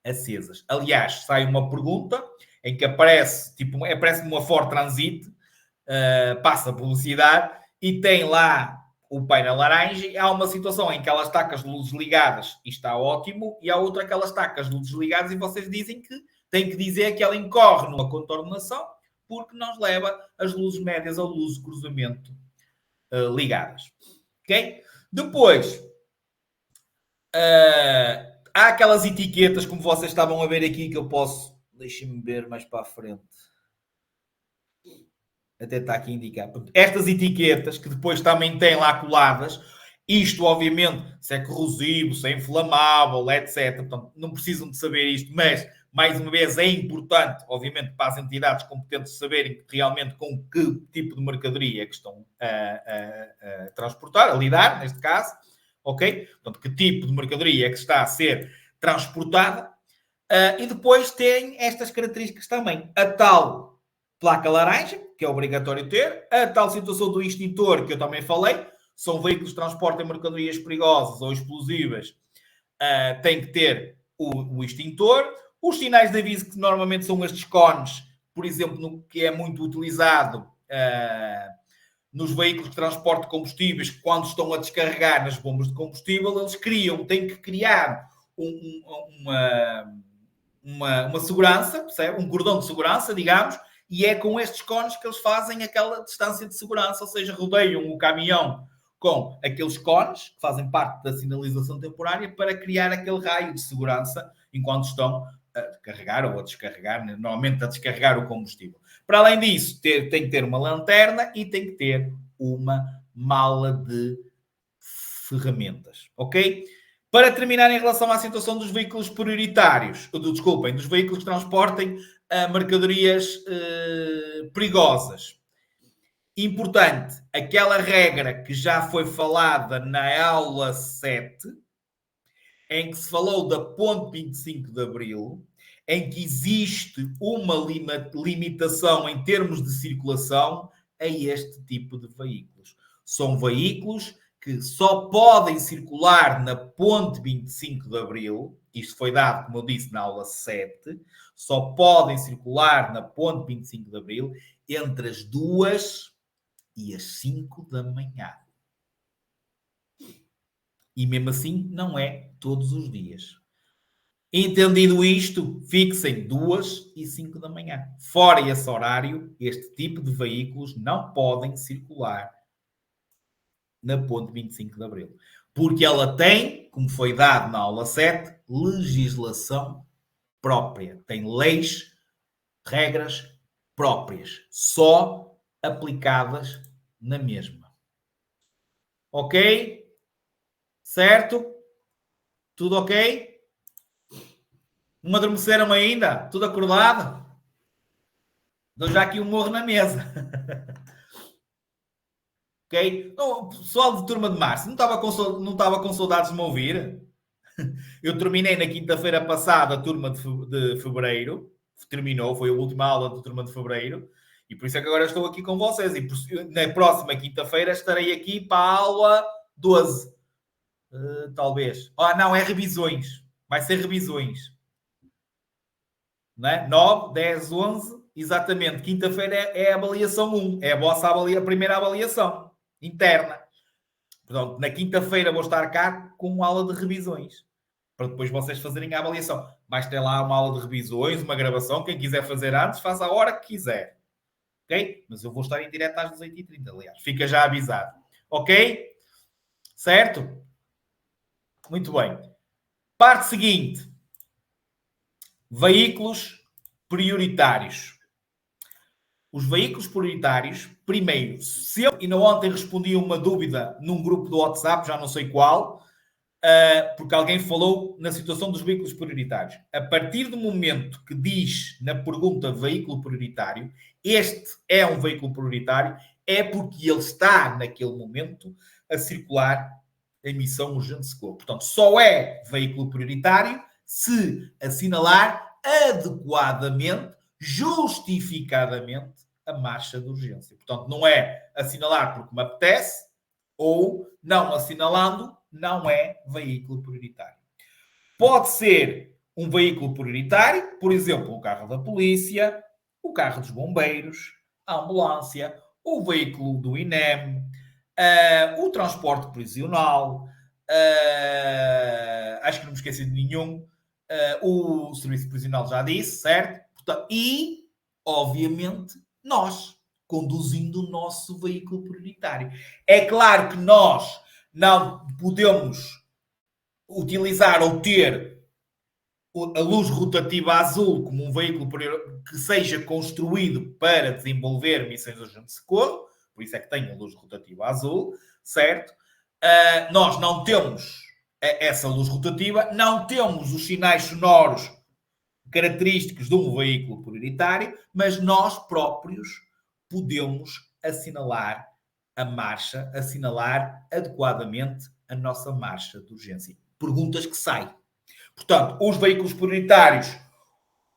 acesas. Aliás, sai uma pergunta em que aparece, tipo, aparece uma Ford Transit, passa a publicidade e tem lá o painel laranja e há uma situação em que ela está com as luzes ligadas e está ótimo, e há outra que ela está com as luzes ligadas e vocês dizem que tem que dizer que ela incorre numa contornação porque não leva as luzes médias ou luzes de cruzamento ligadas. Ok? Depois, há aquelas etiquetas, como vocês estavam a ver aqui, que eu posso... Deixem-me ver mais para a frente. Até está aqui a indicar. Estas etiquetas, que depois também têm lá coladas, isto, obviamente, se é corrosivo, se é inflamável, etc. Portanto, não precisam de saber isto, mas, mais uma vez, é importante, obviamente, para as entidades competentes saberem realmente com que tipo de mercadoria é que estão a transportar, a lidar, neste caso, ok? Portanto, que tipo de mercadoria é que está a ser transportada. E depois tem estas características também. A tal placa laranja, que é obrigatório ter, a tal situação do extintor, que eu também falei, são veículos que transportam mercadorias perigosas ou explosivas, tem que ter o extintor. Os sinais de aviso, que normalmente são estes cones, por exemplo, no, que é muito utilizado nos veículos que transportam combustíveis, quando estão a descarregar nas bombas de combustível, eles têm que criar uma segurança, percebe? Um cordão de segurança, digamos, e é com estes cones que eles fazem aquela distância de segurança, ou seja, rodeiam o caminhão com aqueles cones, que fazem parte da sinalização temporária, para criar aquele raio de segurança enquanto estão a carregar ou a descarregar, normalmente a descarregar o combustível. Para além disso, tem que ter uma lanterna e tem que ter uma mala de ferramentas, ok? Para terminar, em relação à situação dos veículos prioritários, dos veículos que transportem mercadorias perigosas. Importante, aquela regra que já foi falada na aula 7, em que se falou da ponte 25 de Abril, em que existe uma limitação em termos de circulação a este tipo de veículos. São veículos que só podem circular na ponte 25 de Abril, isto foi dado, como eu disse, na aula 7, só podem circular na ponte 25 de Abril entre as 2 e as 5 da manhã. E mesmo assim, não é todos os dias. Entendido isto, fixem 2 e 5 da manhã. Fora esse horário, este tipo de veículos não podem circular na ponte 25 de Abril. Porque ela tem, como foi dado na aula 7, legislação própria. Tem leis, regras próprias, só aplicadas na mesma. Ok? Certo? Tudo ok? Não adormeceram ainda? Tudo acordado? Dou já aqui um morro na mesa. Ok? Então, pessoal de turma de março, não estava com saudades de me ouvir? Eu terminei na quinta-feira passada a turma de fevereiro. Terminou, foi a última aula da turma de fevereiro. E por isso é que agora estou aqui com vocês. E na próxima quinta-feira estarei aqui para a aula 12. Talvez. Não, é revisões. Vai ser revisões. Não é? 9, 10, 11. Exatamente. Quinta-feira é a avaliação 1. É a vossa a primeira avaliação interna. Portanto, na quinta-feira vou estar cá com uma aula de revisões. Para depois vocês fazerem a avaliação. Vais ter lá uma aula de revisões, uma gravação. Quem quiser fazer antes, faz a hora que quiser. Ok? Mas eu vou estar em direto às 18h30, aliás. Fica já avisado. Ok? Certo? Muito bem. Parte seguinte. Veículos prioritários. Os veículos prioritários, primeiro, se eu ainda ontem respondi uma dúvida num grupo do WhatsApp, já não sei qual, porque alguém falou na situação dos veículos prioritários. A partir do momento que diz na pergunta veículo prioritário, este é um veículo prioritário, é porque ele está, naquele momento, a circular em missão urgente de socorro. Portanto, só é veículo prioritário se assinalar adequadamente, justificadamente, a marcha de urgência. Portanto, não é assinalar porque me apetece, ou não assinalando, não é veículo prioritário. Pode ser um veículo prioritário, por exemplo, o carro da polícia, o carro dos bombeiros, a ambulância, o veículo do INEM, o transporte prisional, acho que não me esqueci de nenhum, o serviço prisional já disse, certo? Portanto, e, obviamente, nós, conduzindo o nosso veículo prioritário. É claro que nós não podemos utilizar ou ter a luz rotativa azul como um veículo que seja construído para desenvolver missões urgentes de socorro, por isso é que tem a luz rotativa azul, certo? Nós não temos essa luz rotativa, não temos os sinais sonoros característicos de um veículo prioritário, mas nós próprios podemos assinalar a marcha, assinalar adequadamente a nossa marcha de urgência. Perguntas que saem. Portanto, os veículos prioritários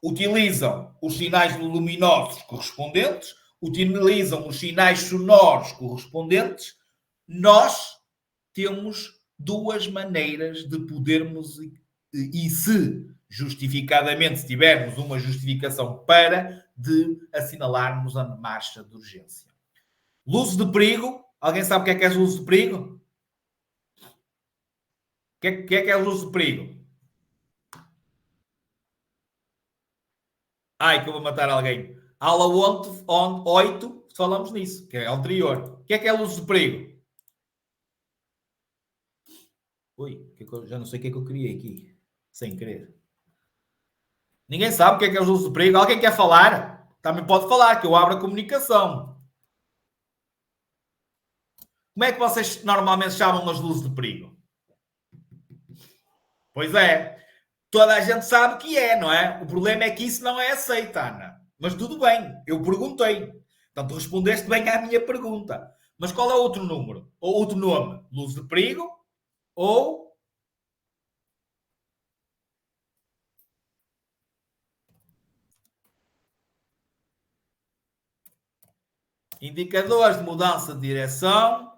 utilizam os sinais luminosos correspondentes, utilizam os sinais sonoros correspondentes. Nós temos duas maneiras de podermos, e se justificadamente, se tivermos uma justificação para, de assinalarmos a marcha de urgência. Luzes de perigo. Alguém sabe o que é as luzes de perigo? O que é as luzes de perigo? Ai, que eu vou matar alguém. Aula 8, falamos nisso, que é a anterior. O que é luzes de perigo? Ui, já não sei o que é que eu criei aqui, sem querer. Ninguém sabe o que é as luzes de perigo. Alguém quer falar? Também pode falar, que eu abro a comunicação. Como é que vocês normalmente chamam as luzes de perigo? Pois é. Toda a gente sabe que é, não é? O problema é que isso não é aceito, Ana. Mas tudo bem, eu perguntei. Portanto, respondeste bem à minha pergunta. Mas qual é o outro número? Ou outro nome? Luz de perigo ou... indicadores de mudança de direção.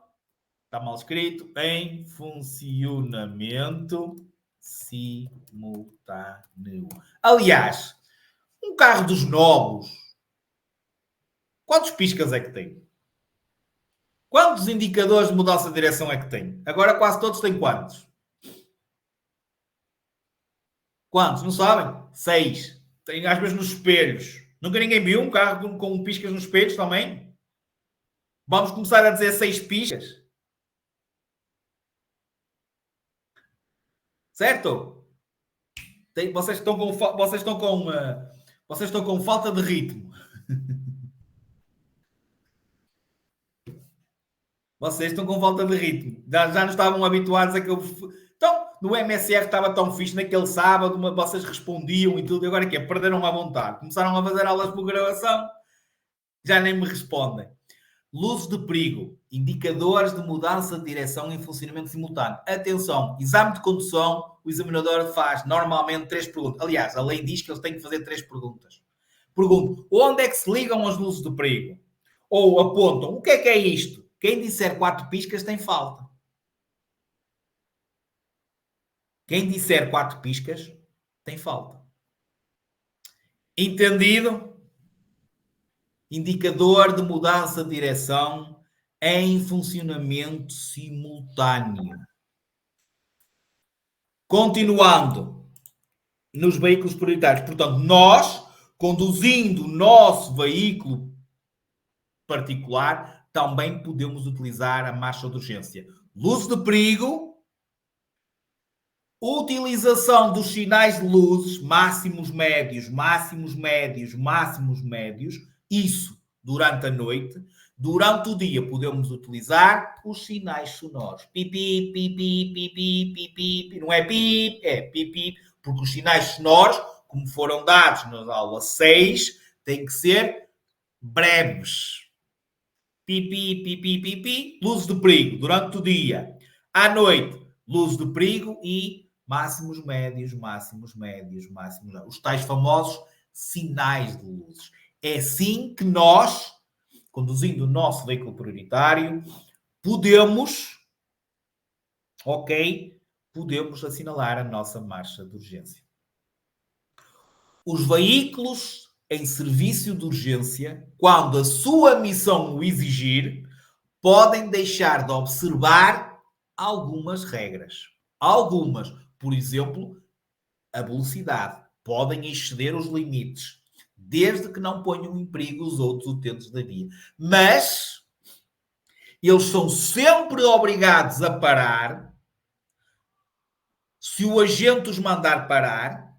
Está mal escrito. Em funcionamento simultâneo. Aliás, um carro dos novos, quantos piscas é que tem? Quantos indicadores de mudança de direção é que tem? Agora quase todos têm quantos? Quantos? Não sabem? 6. Tem às vezes nos espelhos. Nunca ninguém viu um carro com piscas nos espelhos também? Vamos começar a dizer 6 piscas? Certo? Vocês estão com falta de ritmo. Vocês estão com falta de ritmo. Já não estavam habituados a que eu... Então, no MSR estava tão fixe naquele sábado, vocês respondiam e tudo, e agora o quê? Perderam a vontade. Começaram a fazer aulas por gravação, já nem me respondem. Luzes de perigo, indicadores de mudança de direção em funcionamento simultâneo. Atenção, exame de condução, o examinador faz normalmente 3 perguntas. Aliás, a lei diz que eles têm que fazer 3 perguntas. Pergunto, onde é que se ligam as luzes de perigo? Ou apontam, o que é isto? Quem disser 4 piscas tem falta. Quem disser 4 piscas tem falta. Entendido? Indicador de mudança de direção em funcionamento simultâneo. Continuando nos veículos prioritários. Portanto, nós, conduzindo o nosso veículo particular, também podemos utilizar a marcha de urgência. Luz de perigo, utilização dos sinais de luzes, máximos, médios, máximos, médios, máximos, médios, isso durante a noite. Durante o dia podemos utilizar os sinais sonoros. Pipi, pipi, pipi, pipi, não é pipi, é pipi, porque os sinais sonoros, como foram dados na aula 6, têm que ser breves. Pipi, pipi, pipi, luzes de perigo durante o dia. À noite, luzes de perigo e máximos, médios, máximos, médios, máximos. Os tais famosos sinais de luzes. É assim que nós, conduzindo o nosso veículo prioritário, podemos, podemos assinalar a nossa marcha de urgência. Os veículos em serviço de urgência, quando a sua missão o exigir, podem deixar de observar algumas regras. Algumas, por exemplo, a velocidade. Podem exceder os limites, desde que não ponham em perigo os outros utentes da via. Mas eles são sempre obrigados a parar se o agente os mandar parar,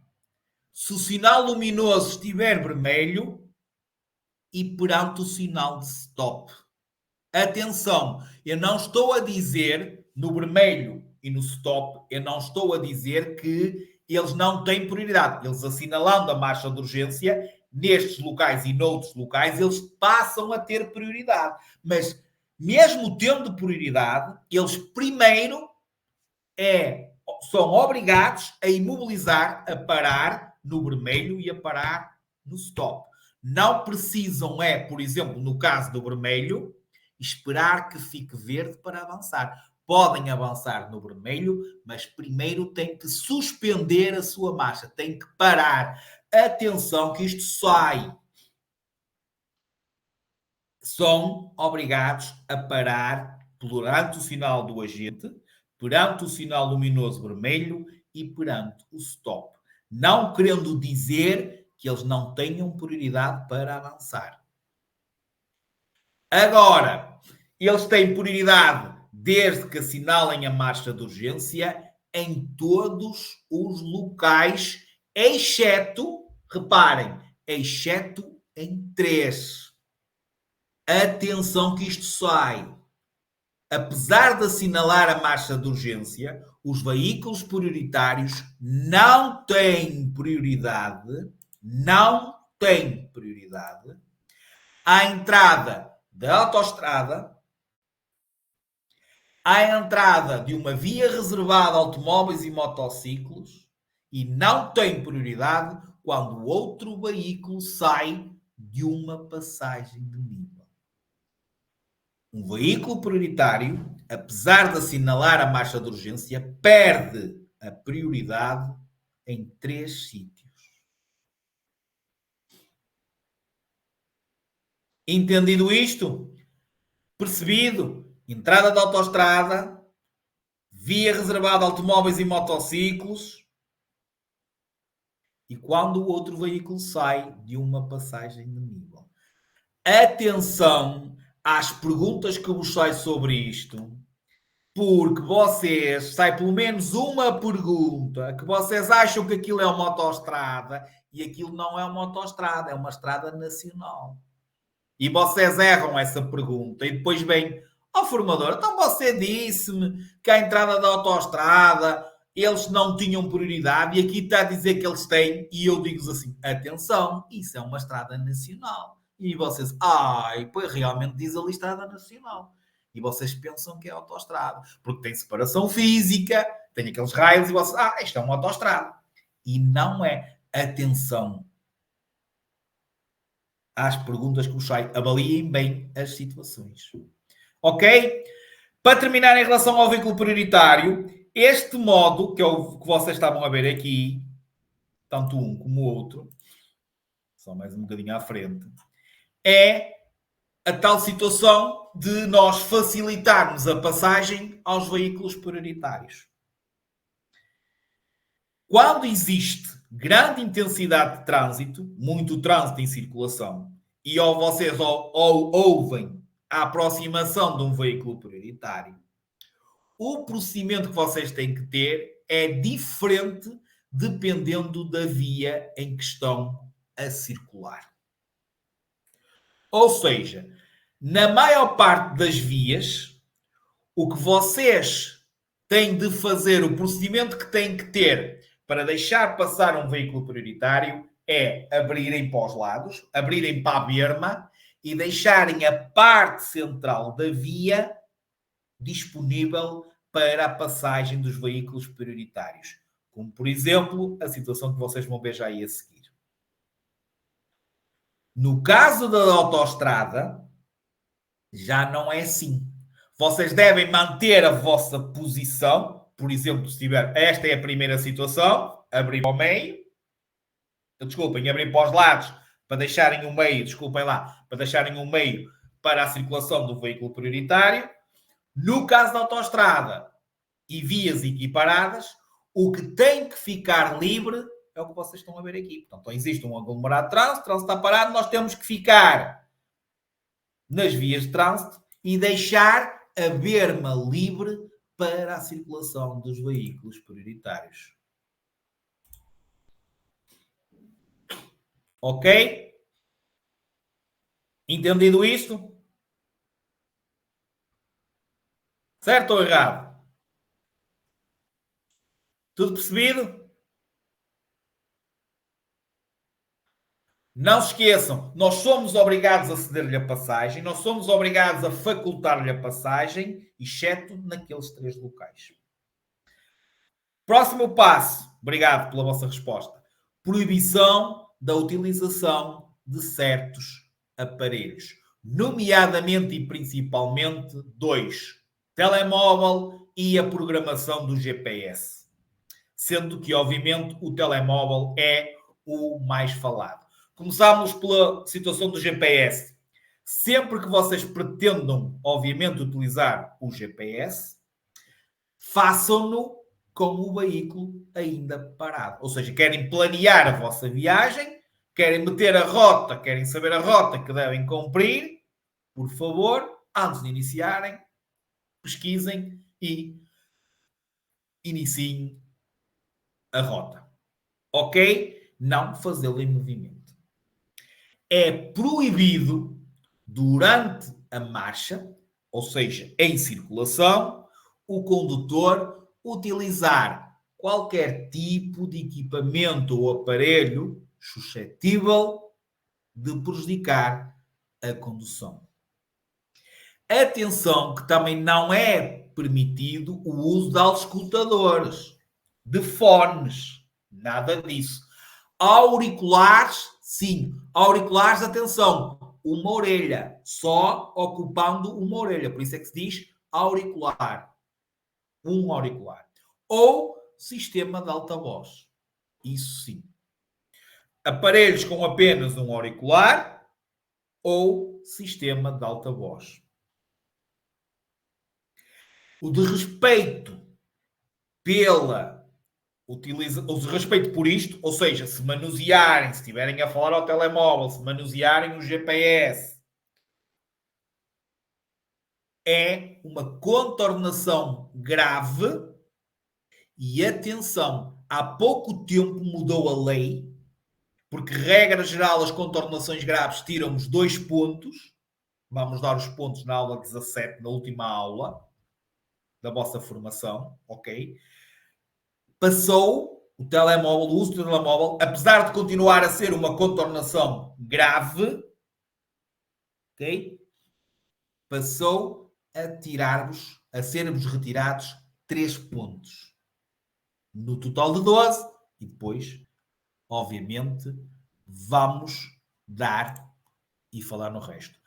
se o sinal luminoso estiver vermelho e perante o sinal de stop. Atenção, eu não estou a dizer no vermelho e no stop, eu não estou a dizer que eles não têm prioridade. Eles assinalando a marcha de urgência, nestes locais e noutros locais, eles passam a ter prioridade. Mas, mesmo tendo prioridade, eles primeiro são obrigados a imobilizar, a parar no vermelho e a parar no stop. Não precisam, por exemplo, no caso do vermelho, esperar que fique verde para avançar. Podem avançar no vermelho, mas primeiro têm que suspender a sua marcha, têm que parar. Atenção que isto sai. São obrigados a parar perante o sinal do agente, perante o sinal luminoso vermelho e perante o stop. Não querendo dizer que eles não tenham prioridade para avançar. Agora, eles têm prioridade desde que assinalem a marcha de urgência em todos os locais, exceto, reparem, exceto em 3. Atenção que isto sai. Apesar de assinalar a marcha de urgência, os veículos prioritários não têm prioridade à entrada da autoestrada, à entrada de uma via reservada a automóveis e motociclos e não tem prioridade quando outro veículo sai de uma passagem de nível. Um veículo prioritário, apesar de assinalar a marcha de urgência, perde a prioridade em 3 sítios. Entendido isto? Percebido? Entrada da autoestrada, via reservada a automóveis e motociclos e quando o outro veículo sai de uma passagem de nível. Atenção às perguntas que vos saem sobre isto, porque vocês, sai pelo menos uma pergunta que vocês acham que aquilo é uma autoestrada e aquilo não é uma autoestrada, é uma estrada nacional. E vocês erram essa pergunta e depois vem ao formador, então você disse-me que a entrada da autoestrada eles não tinham prioridade e aqui está a dizer que eles têm e eu digo-vos assim, atenção, isso é uma estrada nacional. E vocês, pois realmente diz ali estrada nacional. E vocês pensam que é autoestrada, porque tem separação física, tem aqueles raios e vocês, isto é uma autoestrada. E não é. Atenção. às perguntas que vos saem. Avaliem bem as situações. Ok? Para terminar, em relação ao veículo prioritário, este modo, que é o que vocês estavam a ver aqui, tanto um como o outro, só mais um bocadinho à frente, é a tal situação de nós facilitarmos a passagem aos veículos prioritários. Quando existe grande intensidade de trânsito, muito trânsito em circulação, e ou vocês ouvem a aproximação de um veículo prioritário, o procedimento que vocês têm que ter é diferente dependendo da via em que estão a circular. Ou seja, na maior parte das vias, o que vocês têm de fazer, o procedimento que têm que ter para deixar passar um veículo prioritário é abrirem para os lados, abrirem para a berma e deixarem a parte central da via disponível para a passagem dos veículos prioritários. Como, por exemplo, a situação que vocês vão ver já aí a seguir. No caso da autoestrada, já não é assim. Vocês devem manter a vossa posição. Por exemplo, se tiver, esta é a primeira situação, abrir para o meio, desculpem, abrir para os lados, para deixarem o meio, desculpem lá, para deixarem o meio para a circulação do veículo prioritário. No caso da autoestrada e vias equiparadas, o que tem que ficar livre é o que vocês estão a ver aqui. Portanto, existe um aglomerado de trânsito, o trânsito está parado, nós temos que ficar nas vias de trânsito e deixar a berma livre para a circulação dos veículos prioritários. Ok? Entendido isto? Certo ou errado? Tudo percebido? Não se esqueçam, nós somos obrigados a ceder-lhe a passagem, nós somos obrigados a facultar-lhe a passagem, exceto naqueles 3 locais. Próximo passo, obrigado pela vossa resposta. Proibição da utilização de certos aparelhos, nomeadamente e principalmente 2: telemóvel e a programação do GPS. Sendo que, obviamente, o telemóvel é o mais falado. Começamos pela situação do GPS. Sempre que vocês pretendam, obviamente, utilizar o GPS, façam-no com o veículo ainda parado. Ou seja, querem planear a vossa viagem, querem meter a rota, querem saber a rota que devem cumprir, por favor, antes de iniciarem, pesquisem e iniciem a rota. Ok? Não fazê-lo em movimento. É proibido durante a marcha, ou seja, em circulação, o condutor utilizar qualquer tipo de equipamento ou aparelho suscetível de prejudicar a condução. Atenção que também não é permitido o uso de auscultadores, de fones, nada disso. Auriculares, sim. Auriculares, atenção, uma orelha, só ocupando uma orelha. Por isso é que se diz auricular. Um auricular. Ou sistema de alta voz. Isso sim. Aparelhos com apenas um auricular ou sistema de alta voz. O de respeito pela o de respeito por isto, ou seja, se manusearem, se estiverem a falar ao telemóvel, se manusearem o GPS, é uma contornação grave. E atenção, há pouco tempo mudou a lei, porque regra geral as contornações graves tiram-nos 2 pontos. Vamos dar os pontos na aula 17, na última aula da vossa formação, ok? Passou o telemóvel, o uso do telemóvel, apesar de continuar a ser uma contornação grave, ok? Passou a tirar-vos, a ser-vos retirados 3 pontos. No total de 12, e depois, obviamente, vamos dar e falar no resto.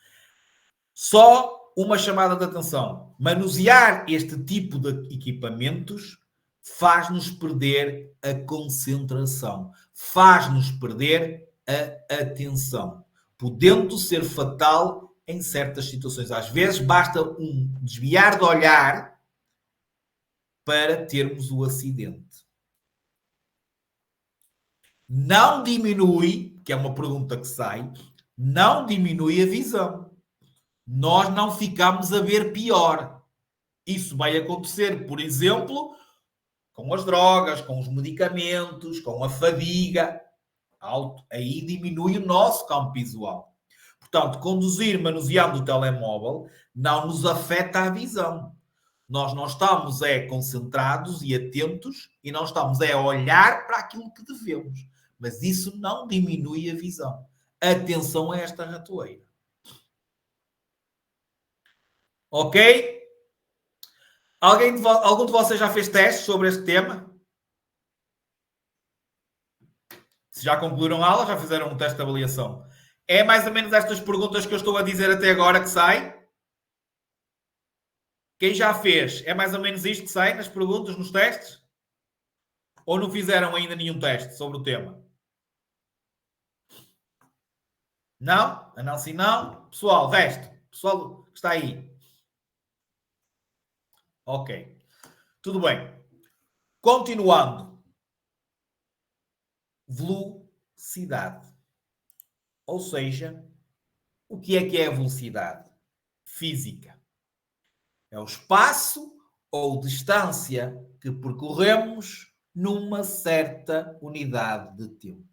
Só uma chamada de atenção. Manusear este tipo de equipamentos faz-nos perder a concentração, faz-nos perder a atenção, podendo ser fatal em certas situações. Às vezes basta um desviar de olhar para termos o acidente. Não diminui, que é uma pergunta que sai, não diminui a visão. Nós não ficamos a ver pior. Isso vai acontecer, por exemplo, com as drogas, com os medicamentos, com a fadiga. Aí diminui o nosso campo visual. Portanto, conduzir manuseando o telemóvel não nos afeta a visão. Nós não estamos concentrados e atentos e não estamos a olhar para aquilo que devemos. Mas isso não diminui a visão. Atenção a esta ratoeira. Ok? Algum de vocês já fez testes sobre este tema? Se já concluíram a aula, já fizeram um teste de avaliação. É mais ou menos estas perguntas que eu estou a dizer até agora que sai? Quem já fez, é mais ou menos isto que sai nas perguntas, nos testes? Ou não fizeram ainda nenhum teste sobre o tema? Não? A Nancy não? Pessoal, resto. Pessoal que está aí. Ok. Tudo bem. Continuando. Velocidade. Ou seja, o que é a velocidade? Física. É o espaço ou distância que percorremos numa certa unidade de tempo.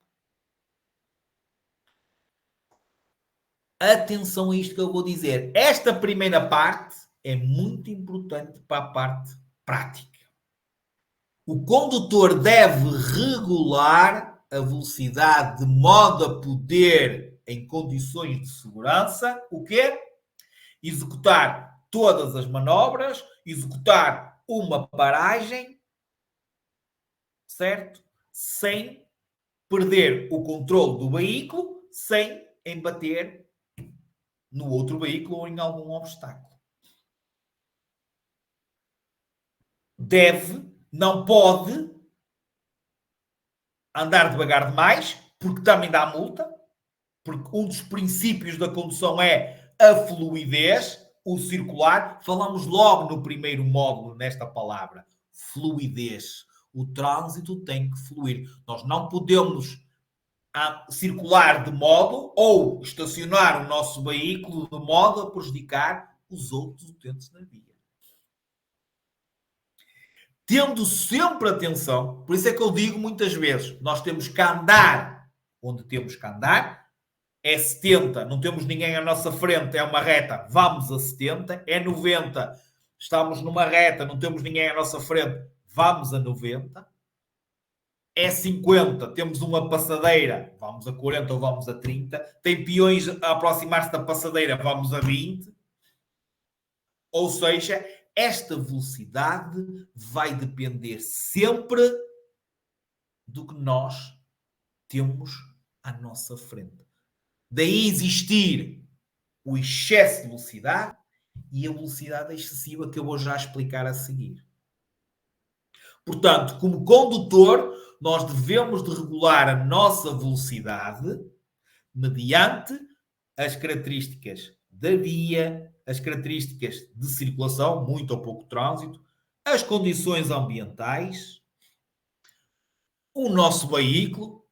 Atenção a isto que eu vou dizer. Esta primeira parte é muito importante para a parte prática. O condutor deve regular a velocidade de modo a poder, em condições de segurança, o quê? Executar todas as manobras, executar uma paragem, certo? Sem perder o controle do veículo, sem embater no outro veículo ou em algum obstáculo. Não pode andar devagar demais, porque também dá multa, porque um dos princípios da condução é a fluidez, o circular. Falamos logo no primeiro módulo nesta palavra, fluidez. O trânsito tem que fluir. Nós não podemos circular de modo ou estacionar o nosso veículo de modo a prejudicar os outros utentes da via. Tendo sempre atenção, por isso é que eu digo muitas vezes, nós temos que andar onde temos que andar, é 70, não temos ninguém à nossa frente, é uma reta, vamos a 70, é 90, estamos numa reta, não temos ninguém à nossa frente, vamos a 90, é 50, temos uma passadeira, vamos a 40 ou vamos a 30, tem peões a aproximar-se da passadeira, vamos a 20, ou seja, esta velocidade vai depender sempre do que nós temos à nossa frente. Daí existir o excesso de velocidade e a velocidade excessiva que eu vou já explicar a seguir. Portanto, como condutor, nós devemos de regular a nossa velocidade mediante as características da via, as características de circulação, muito ou pouco trânsito, as condições ambientais, o nosso veículo,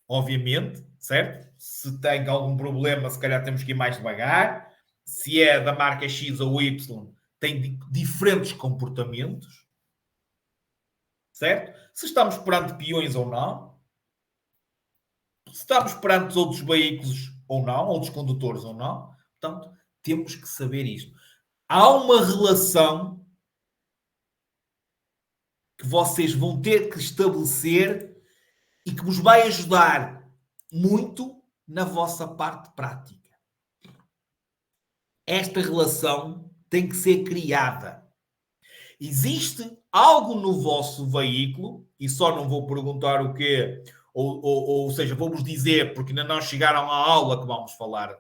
obviamente, certo? Se tem algum problema, se calhar temos que ir mais devagar. Se é da marca X ou Y, tem diferentes comportamentos, certo? Se estamos perante peões ou não, se estamos perante outros veículos ou não, outros condutores ou não. Portanto, temos que saber isto. Há uma relação que vocês vão ter que estabelecer e que vos vai ajudar muito na vossa parte prática. Esta relação tem que ser criada. Existe algo no vosso veículo, e só não vou perguntar o quê, ou seja, vou-vos dizer, porque ainda não chegaram à aula que vamos falar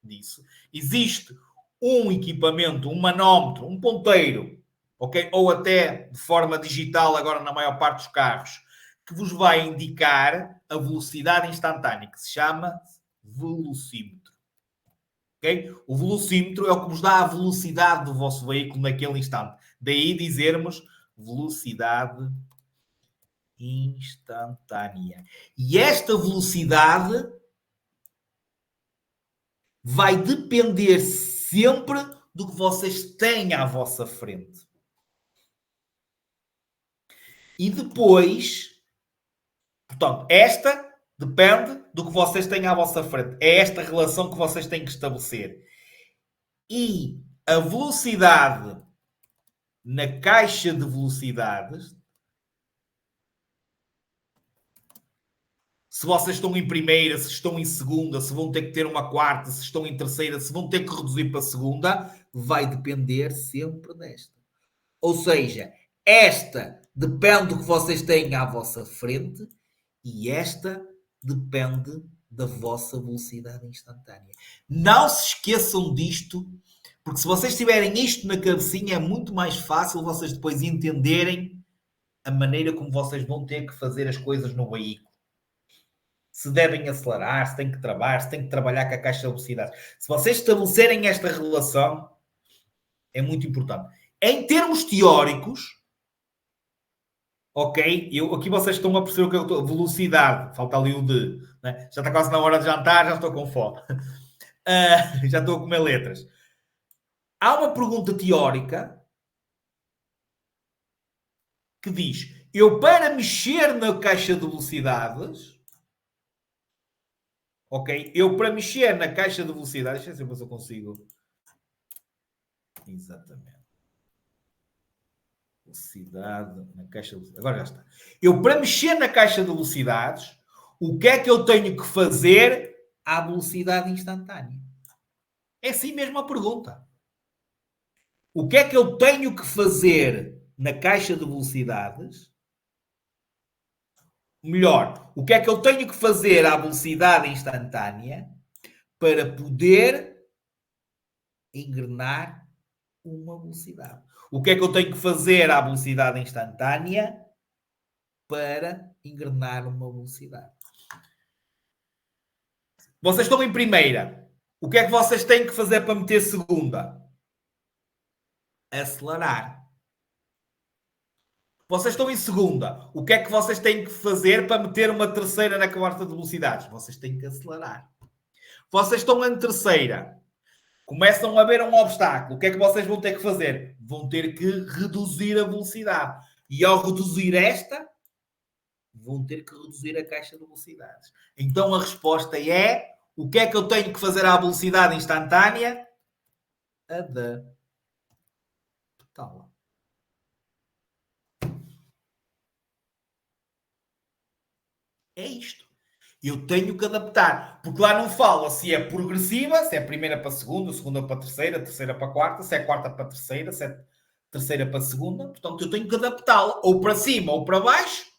disso. Existe um equipamento, um manómetro, um ponteiro, ok? Ou até de forma digital, agora na maior parte dos carros, que vos vai indicar a velocidade instantânea, que se chama velocímetro. Okay? O velocímetro é o que vos dá a velocidade do vosso veículo naquele instante. Daí dizermos velocidade instantânea. E esta velocidade vai depender sempre do que vocês têm à vossa frente. E depois, portanto, esta depende do que vocês têm à vossa frente. É esta relação que vocês têm que estabelecer. E a velocidade na caixa de velocidades, se vocês estão em primeira, se estão em segunda, se vão ter que ter uma quarta, se estão em terceira, se vão ter que reduzir para a segunda, vai depender sempre desta. Ou seja, esta depende do que vocês têm à vossa frente e esta depende da vossa velocidade instantânea. Não se esqueçam disto, porque se vocês tiverem isto na cabecinha, é muito mais fácil vocês depois entenderem a maneira como vocês vão ter que fazer as coisas no veículo. Se devem acelerar, se têm que travar, se têm que trabalhar com a caixa de velocidades. Se vocês estabelecerem esta relação, é muito importante. Em termos teóricos, ok, aqui vocês estão a perceber o que eu estou... Velocidade, falta ali o de... Né? Já está quase na hora de jantar, já estou com fome. Já estou a comer letras. Há uma pergunta teórica que diz: eu para mexer na caixa de velocidades... Ok? Eu para mexer na caixa de velocidades... Deixa eu ver se eu consigo... Exatamente. Velocidade na caixa de velocidades. Agora já está. Eu para mexer na caixa de velocidades, o que é que eu tenho que fazer à velocidade instantânea? É assim mesmo a pergunta. O que é que eu tenho que fazer na caixa de velocidades? Melhor, o que é que eu tenho que fazer à velocidade instantânea para poder engrenar uma velocidade? O que é que eu tenho que fazer à velocidade instantânea para engrenar uma velocidade? Vocês estão em primeira. O que é que vocês têm que fazer para meter segunda? Acelerar. Vocês estão em segunda. O que é que vocês têm que fazer para meter uma terceira na quarta de velocidades? Vocês têm que acelerar. Vocês estão em terceira. Começam a ver um obstáculo. O que é que vocês vão ter que fazer? Vão ter que reduzir a velocidade. E ao reduzir esta, vão ter que reduzir a caixa de velocidades. Então a resposta é: o que é que eu tenho que fazer à velocidade instantânea? Adaptá-la. É isto. Eu tenho que adaptar. Porque lá não fala se é progressiva, se é primeira para segunda, segunda para terceira para quarta, se é quarta para terceira, se é terceira para segunda. Portanto, eu tenho que adaptá-la ou para cima ou para baixo.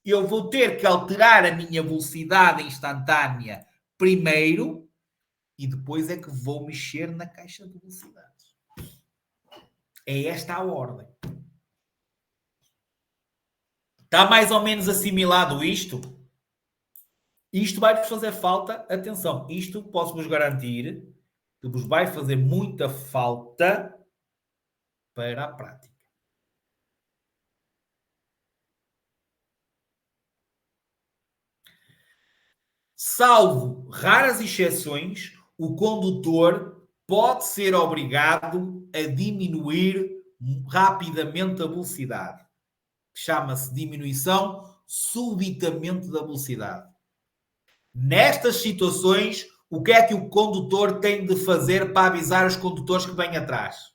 Eu vou ter que alterar a minha velocidade instantânea primeiro e depois é que vou mexer na caixa de velocidades. É esta a ordem. Está mais ou menos assimilado isto? Isto vai-vos fazer falta, atenção, isto posso-vos garantir que vos vai fazer muita falta para a prática. Salvo raras exceções, o condutor pode ser obrigado a diminuir rapidamente a velocidade. Chama-se diminuição subitamente da velocidade. Nestas situações, o que é que o condutor tem de fazer para avisar os condutores que vêm atrás?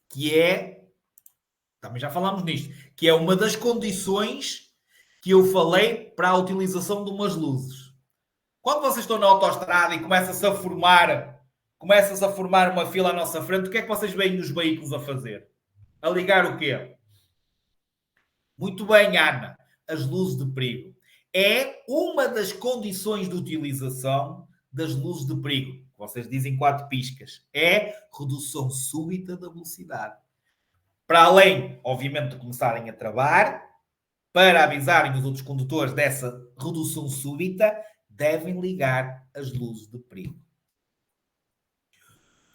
Que é, também já falámos nisto, que é uma das condições que eu falei para a utilização de umas luzes. Quando vocês estão na autoestrada e começa-se a formar uma fila à nossa frente, o que é que vocês veem os veículos a fazer? A ligar o quê? Muito bem, Ana. As luzes de perigo. é uma das condições de utilização das luzes de perigo. Vocês dizem 4 piscas. É redução súbita da velocidade. Para além, obviamente, de começarem a travar, para avisarem os outros condutores dessa redução súbita, devem ligar as luzes de perigo.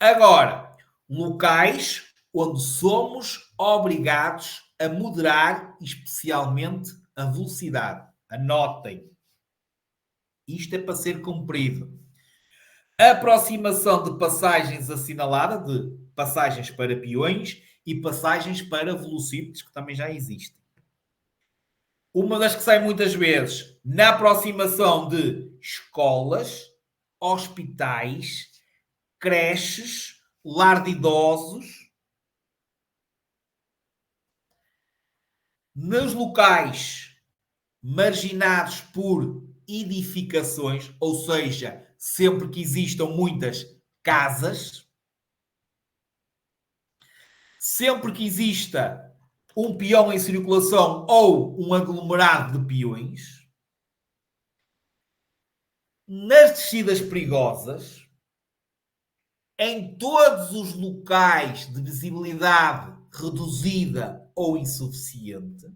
Agora, locais onde somos obrigados a moderar especialmente a velocidade. Anotem. Isto é para ser cumprido. Aproximação de passagens assinalada, de passagens para peões e passagens para velocípedes, que também já existem. Uma das que sai muitas vezes, na aproximação de escolas, hospitais, creches, lar de idosos, nos locais marginados por edificações, ou seja, sempre que existam muitas casas, sempre que exista um peão em circulação ou um aglomerado de peões, nas descidas perigosas, em todos os locais de visibilidade reduzida ou insuficiente,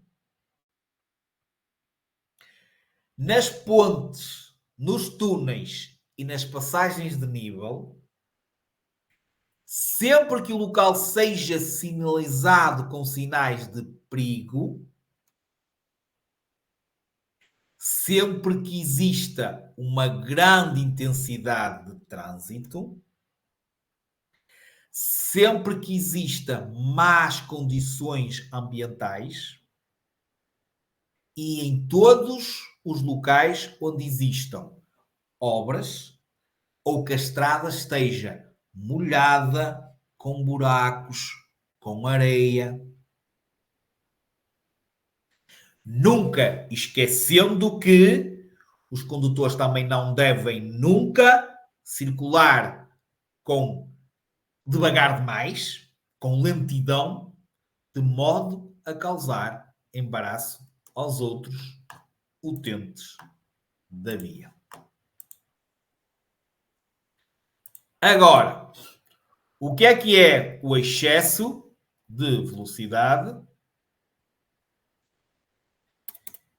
nas pontes, nos túneis e nas passagens de nível, sempre que o local seja sinalizado com sinais de perigo, sempre que exista uma grande intensidade de trânsito, sempre que exista más condições ambientais e em todos os locais onde existam obras ou que a estrada esteja molhada, com buracos, com areia. Nunca esquecendo que os condutores também não devem nunca circular com devagar demais, com lentidão, de modo a causar embaraço aos outros utentes da via. Agora, o que é o excesso de velocidade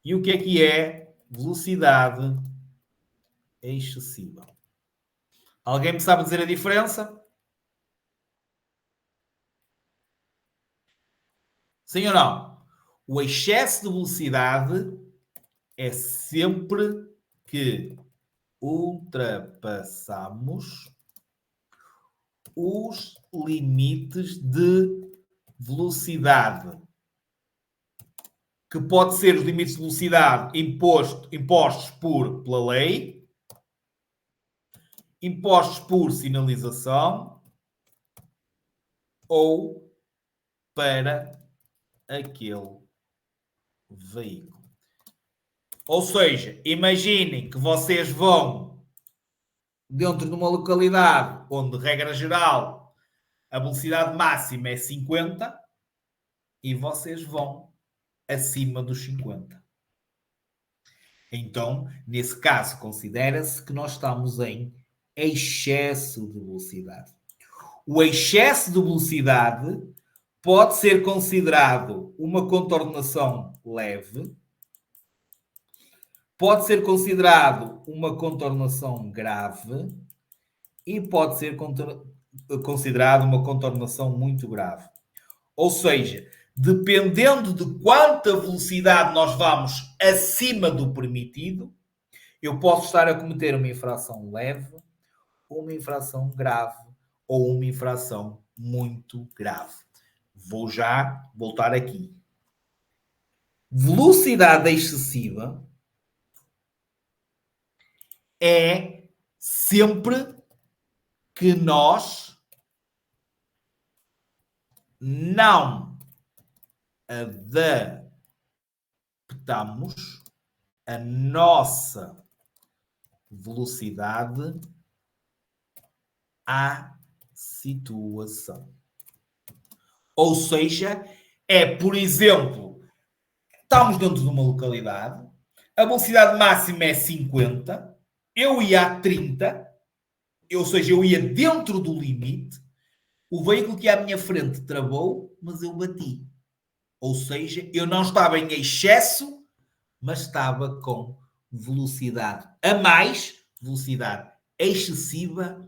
e o que é velocidade excessiva? Alguém me sabe dizer a diferença? Sim ou não? O excesso de velocidade é sempre que ultrapassamos os limites de velocidade, que pode ser os limites de velocidade impostos pela lei, impostos por sinalização ou para aquele veículo. Ou seja, imaginem que vocês vão dentro de uma localidade onde, regra geral, a velocidade máxima é 50 e vocês vão acima dos 50. Então, nesse caso, considera-se que nós estamos em excesso de velocidade. O excesso de velocidade pode ser considerado uma contornação leve, pode ser considerado uma contornação grave e pode ser considerado uma contornação muito grave. Ou seja, dependendo de quanta velocidade nós vamos acima do permitido, eu posso estar a cometer uma infração leve, uma infração grave ou uma infração muito grave. Vou já voltar aqui. Velocidade excessiva é sempre que nós não adaptamos a nossa velocidade à situação. Ou seja, é, por exemplo, estamos dentro de uma localidade, a velocidade máxima é 50, eu ia a 30, ou seja, eu ia dentro do limite, o veículo que à minha frente travou, mas eu bati. Ou seja, eu não estava em excesso, mas estava com velocidade a mais, velocidade excessiva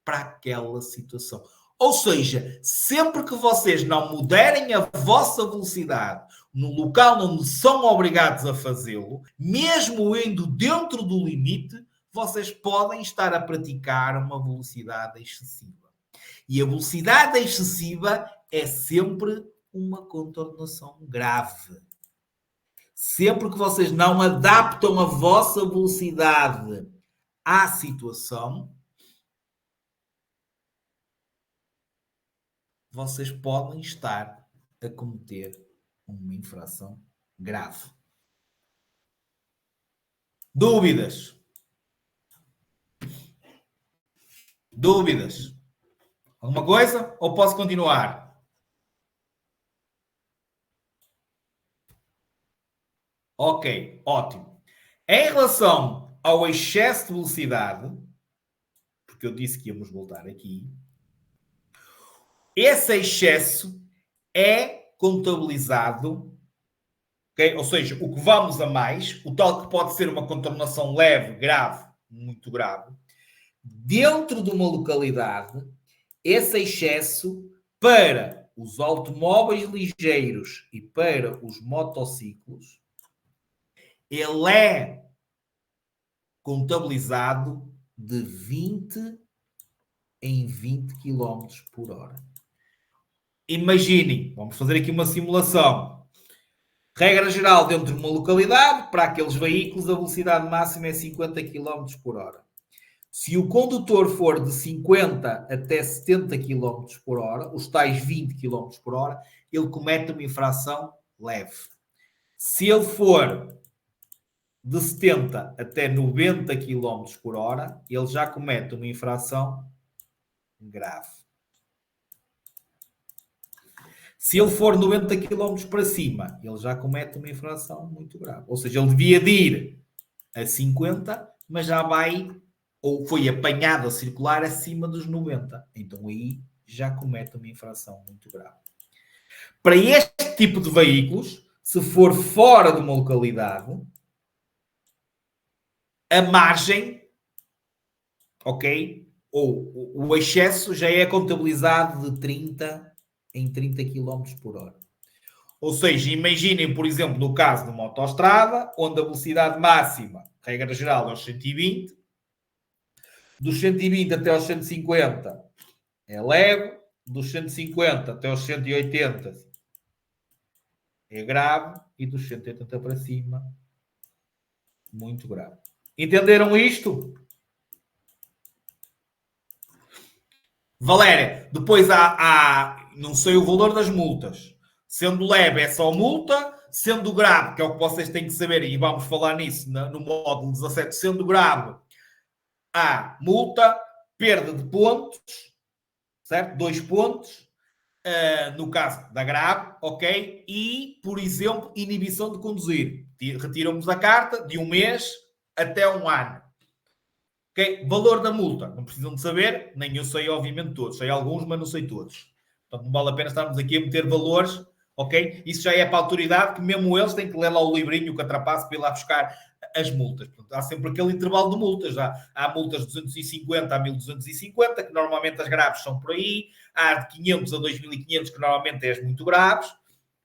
para aquela situação. Ou seja, sempre que vocês não mudarem a vossa velocidade no local onde são obrigados a fazê-lo, mesmo indo dentro do limite, vocês podem estar a praticar uma velocidade excessiva. E a velocidade excessiva é sempre uma contornação grave. Sempre que vocês não adaptam a vossa velocidade à situação, vocês podem estar a cometer uma infração grave. Dúvidas? Dúvidas? Alguma coisa? Ou posso continuar? Ok, ótimo. Em relação ao excesso de velocidade, porque eu disse que íamos voltar aqui, esse excesso é contabilizado, okay? Ou seja, o que vamos a mais, o tal que pode ser uma contaminação leve, grave, muito grave, dentro de uma localidade, esse excesso para os automóveis ligeiros e para os motociclos, ele é contabilizado de 20 em 20 km por hora. Imaginem, vamos fazer aqui uma simulação. Regra geral, dentro de uma localidade, para aqueles veículos, a velocidade máxima é 50 km por hora. Se o condutor for de 50 até 70 km por hora, os tais 20 km por hora, ele comete uma infração leve. Se ele for de 70 até 90 km por hora, ele já comete uma infração grave. Se ele for 90 km para cima, ele já comete uma infração muito grave. Ou seja, ele devia de ir a 50, mas já vai, ou foi apanhado a circular acima dos 90. Então aí já comete uma infração muito grave. Para este tipo de veículos, se for fora de uma localidade, a margem, ok? Ou o excesso já é contabilizado de 30 em 30 km por hora. Ou seja, imaginem, por exemplo, no caso de uma autoestrada, onde a velocidade máxima, regra geral, é os 120, dos 120 até aos 150 é leve, dos 150 até aos 180 é grave e dos 180 para cima, muito grave. Entenderam isto? Valéria, depois há não sei o valor das multas. Sendo leve é só multa, sendo grave, que é o que vocês têm que saber, e vamos falar nisso no módulo 17, sendo grave, há multa, perda de pontos, certo? 2 pontos, no caso da grave, ok? E, por exemplo, inibição de conduzir. Retiram-nos a carta de 1 mês até 1 ano. Okay? Valor da multa, não precisam de saber, nem eu sei, obviamente, todos. Sei alguns, mas não sei todos. Portanto, não vale a pena estarmos aqui a meter valores, ok? Isso já é para a autoridade, que mesmo eles têm que ler lá o livrinho que atrapassa para ir lá buscar as multas. Portanto, há sempre aquele intervalo de multas. Há multas de 250 a 1250, que normalmente as graves são por aí. Há de 500 a 2500, que normalmente é as muito graves.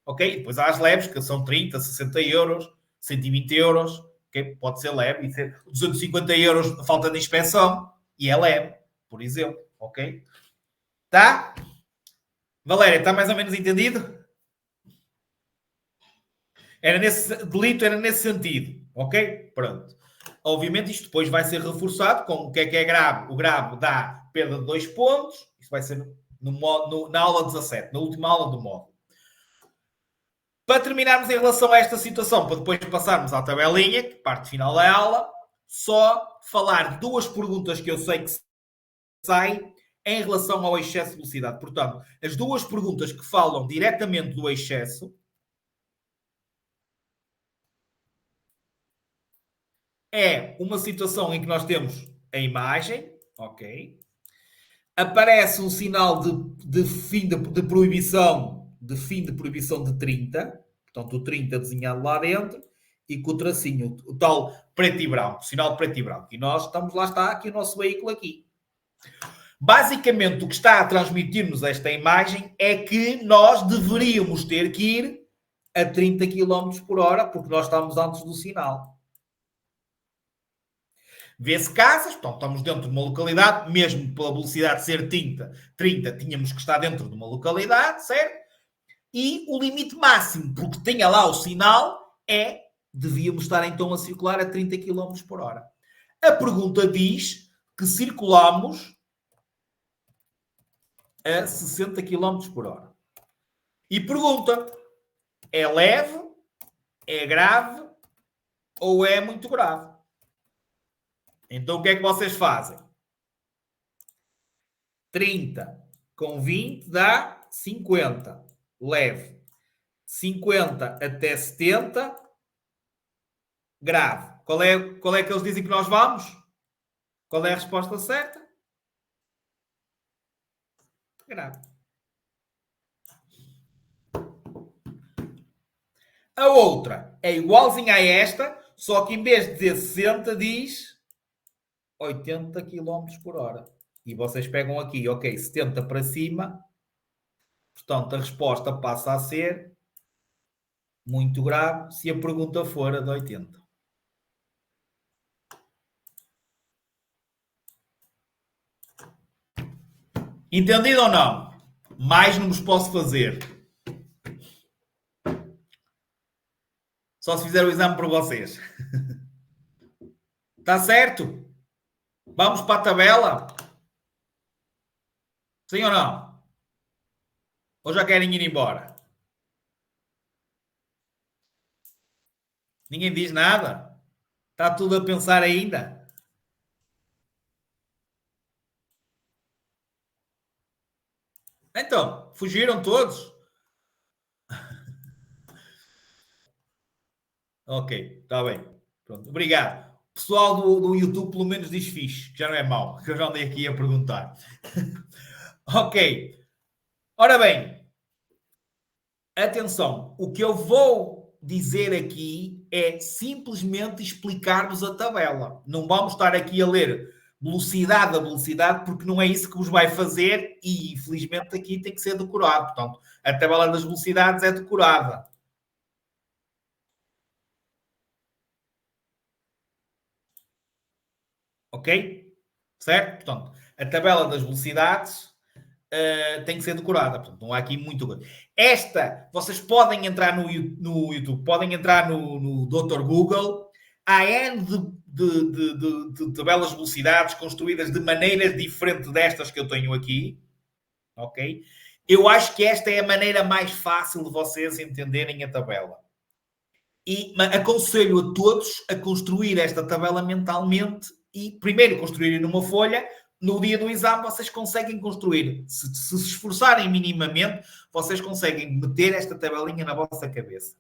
Ok? E depois há as leves, que são 30, 60 euros, 120 euros. Okay? Pode ser leve e ser 250 euros de falta de inspeção e é leve, por exemplo. Ok? Tá? Valéria, está mais ou menos entendido? Delito era nesse sentido. Ok? Pronto. Obviamente isto depois vai ser reforçado com o que é grave. O grave dá perda de 2 pontos. Isso vai ser na aula 17, na última aula do módulo. Para terminarmos em relação a esta situação, para depois passarmos à tabelinha, que parte final da aula, só falar 2 perguntas que eu sei que saem em relação ao excesso de velocidade. Portanto, as 2 perguntas que falam diretamente do excesso é uma situação em que nós temos a imagem, ok? Aparece um sinal de fim de proibição, de fim de proibição de 30, portanto o 30 desenhado lá dentro, e com o tracinho, o tal preto e branco, sinal de preto e branco. E nós estamos, lá está, aqui o nosso veículo aqui. Basicamente, o que está a transmitir-nos esta imagem é que nós deveríamos ter que ir a 30 km por hora, porque nós estamos antes do sinal. Vê-se casas, portanto, estamos dentro de uma localidade, mesmo pela velocidade ser 30, tínhamos que estar dentro de uma localidade, certo? E o limite máximo, porque tinha lá o sinal, devíamos estar então a circular a 30 km por hora. A pergunta diz que circulamos a 60 km por hora. E pergunta, é leve, é grave ou é muito grave? Então o que é que vocês fazem? 30 com 20 dá 50. Leve. 50 até 70, grave. Qual é que eles dizem que nós vamos? Qual é a resposta certa? Grave. A outra é igualzinha a esta, só que em vez de dizer 60 diz 80 km por hora. E vocês pegam aqui, ok, 70 para cima. Portanto, a resposta passa a ser muito grave se a pergunta for a de 80. Entendido ou não? Mais não vos posso fazer. Só se fizer o exame por vocês. Está certo? Vamos para a tabela? Sim ou não? Ou já querem ir embora? Ninguém diz nada? Está tudo a pensar ainda? Então, fugiram todos? Ok, está bem. Pronto, obrigado. O pessoal do YouTube pelo menos diz fixe, que já não é mau, que eu já andei aqui a perguntar. Ok. Ora bem, atenção, o que eu vou dizer aqui é simplesmente explicar-vos a tabela. Não vamos estar aqui a ler velocidade a velocidade, porque não é isso que vos vai fazer e, infelizmente, aqui tem que ser decorado. Portanto, a tabela das velocidades é decorada. Ok? Certo? Portanto, a tabela das velocidades tem que ser decorada. Portanto, não há aqui muito coisa. Esta, vocês podem entrar no YouTube, podem entrar no Dr. Google. Há N de tabelas de velocidades construídas de maneira diferente destas que eu tenho aqui. Ok? Eu acho que esta é a maneira mais fácil de vocês entenderem a tabela. E aconselho a todos a construir esta tabela mentalmente e primeiro construírem numa folha. No dia do exame vocês conseguem construir. Se esforçarem minimamente, vocês conseguem meter esta tabelinha na vossa cabeça.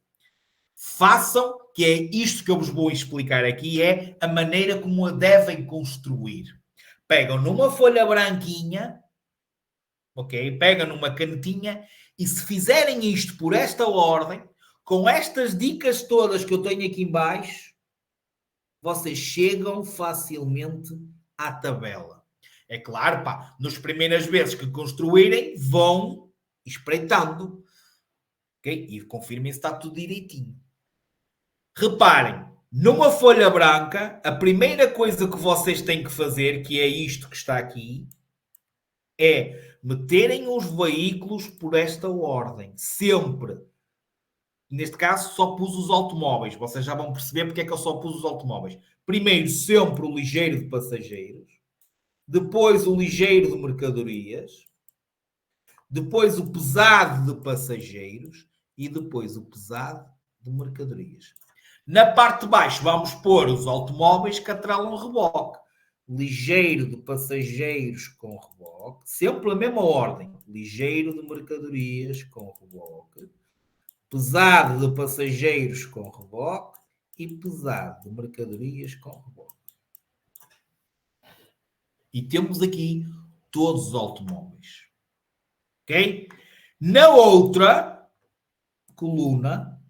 Façam, que é isto que eu vos vou explicar aqui, é a maneira como a devem construir. Pegam numa folha branquinha, ok? Pegam numa canetinha e se fizerem isto por esta ordem, com estas dicas todas que eu tenho aqui em baixo, vocês chegam facilmente à tabela. É claro, pá, nas primeiras vezes que construírem, vão espreitando. Ok? E confirmem se está tudo direitinho. Reparem, numa folha branca, a primeira coisa que vocês têm que fazer, que é isto que está aqui, é meterem os veículos por esta ordem. Sempre. Neste caso, só pus os automóveis. Vocês já vão perceber porque é que eu só pus os automóveis. Primeiro, sempre o ligeiro de passageiros. Depois, o ligeiro de mercadorias. Depois, o pesado de passageiros. E depois, o pesado de mercadorias. Na parte de baixo, vamos pôr os automóveis que atrelam reboque. Ligeiro de passageiros com reboque. Sempre a mesma ordem. Ligeiro de mercadorias com reboque. Pesado de passageiros com reboque e pesado de mercadorias com reboque. E temos aqui todos os automóveis. Ok? Na outra coluna,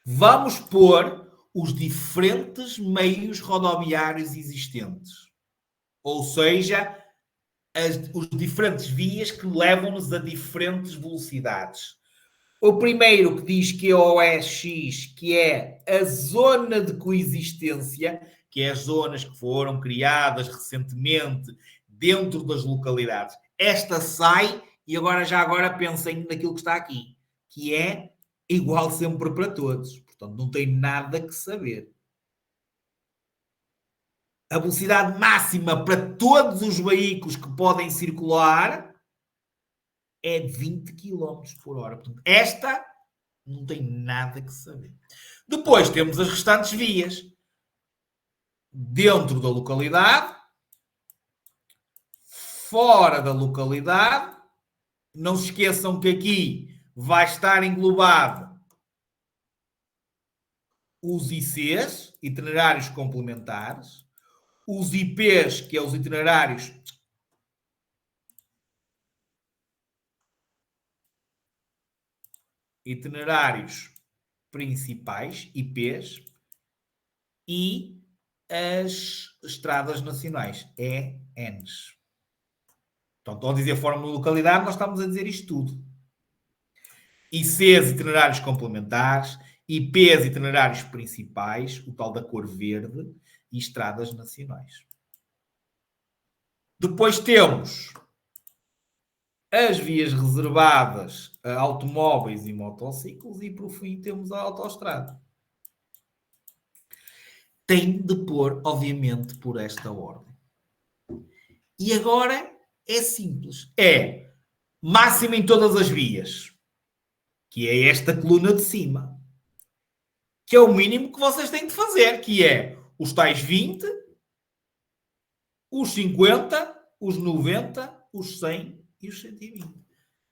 vamos pôr os diferentes meios rodoviários existentes. Ou seja, os diferentes vias que levam-nos a diferentes velocidades. O primeiro que diz que é o OSX, que é a zona de coexistência, que é as zonas que foram criadas recentemente dentro das localidades. Esta sai e agora pensem naquilo que está aqui, que é igual sempre para todos. Portanto, não tem nada que saber. A velocidade máxima para todos os veículos que podem circular é 20 km por hora. Portanto, esta não tem nada que saber. Depois temos as restantes vias. Dentro da localidade, fora da localidade. Não se esqueçam que aqui vai estar englobado os ICs, itinerários complementares, os IPs, que é os itinerários principais, IPs, e as estradas nacionais, ENs. Então, estou a dizer forma de localidade, nós estamos a dizer isto tudo. ICs, itinerários complementares, IPs, itinerários principais, o tal da cor verde, e estradas nacionais. Depois temos as vias reservadas a automóveis e motociclos e, por fim, temos a autoestrada. Tem de pôr, obviamente, por esta ordem. E agora é simples. É máximo em todas as vias, que é esta coluna de cima, que é o mínimo que vocês têm de fazer, que é os tais 20, os 50, os 90, os 100 e os 120.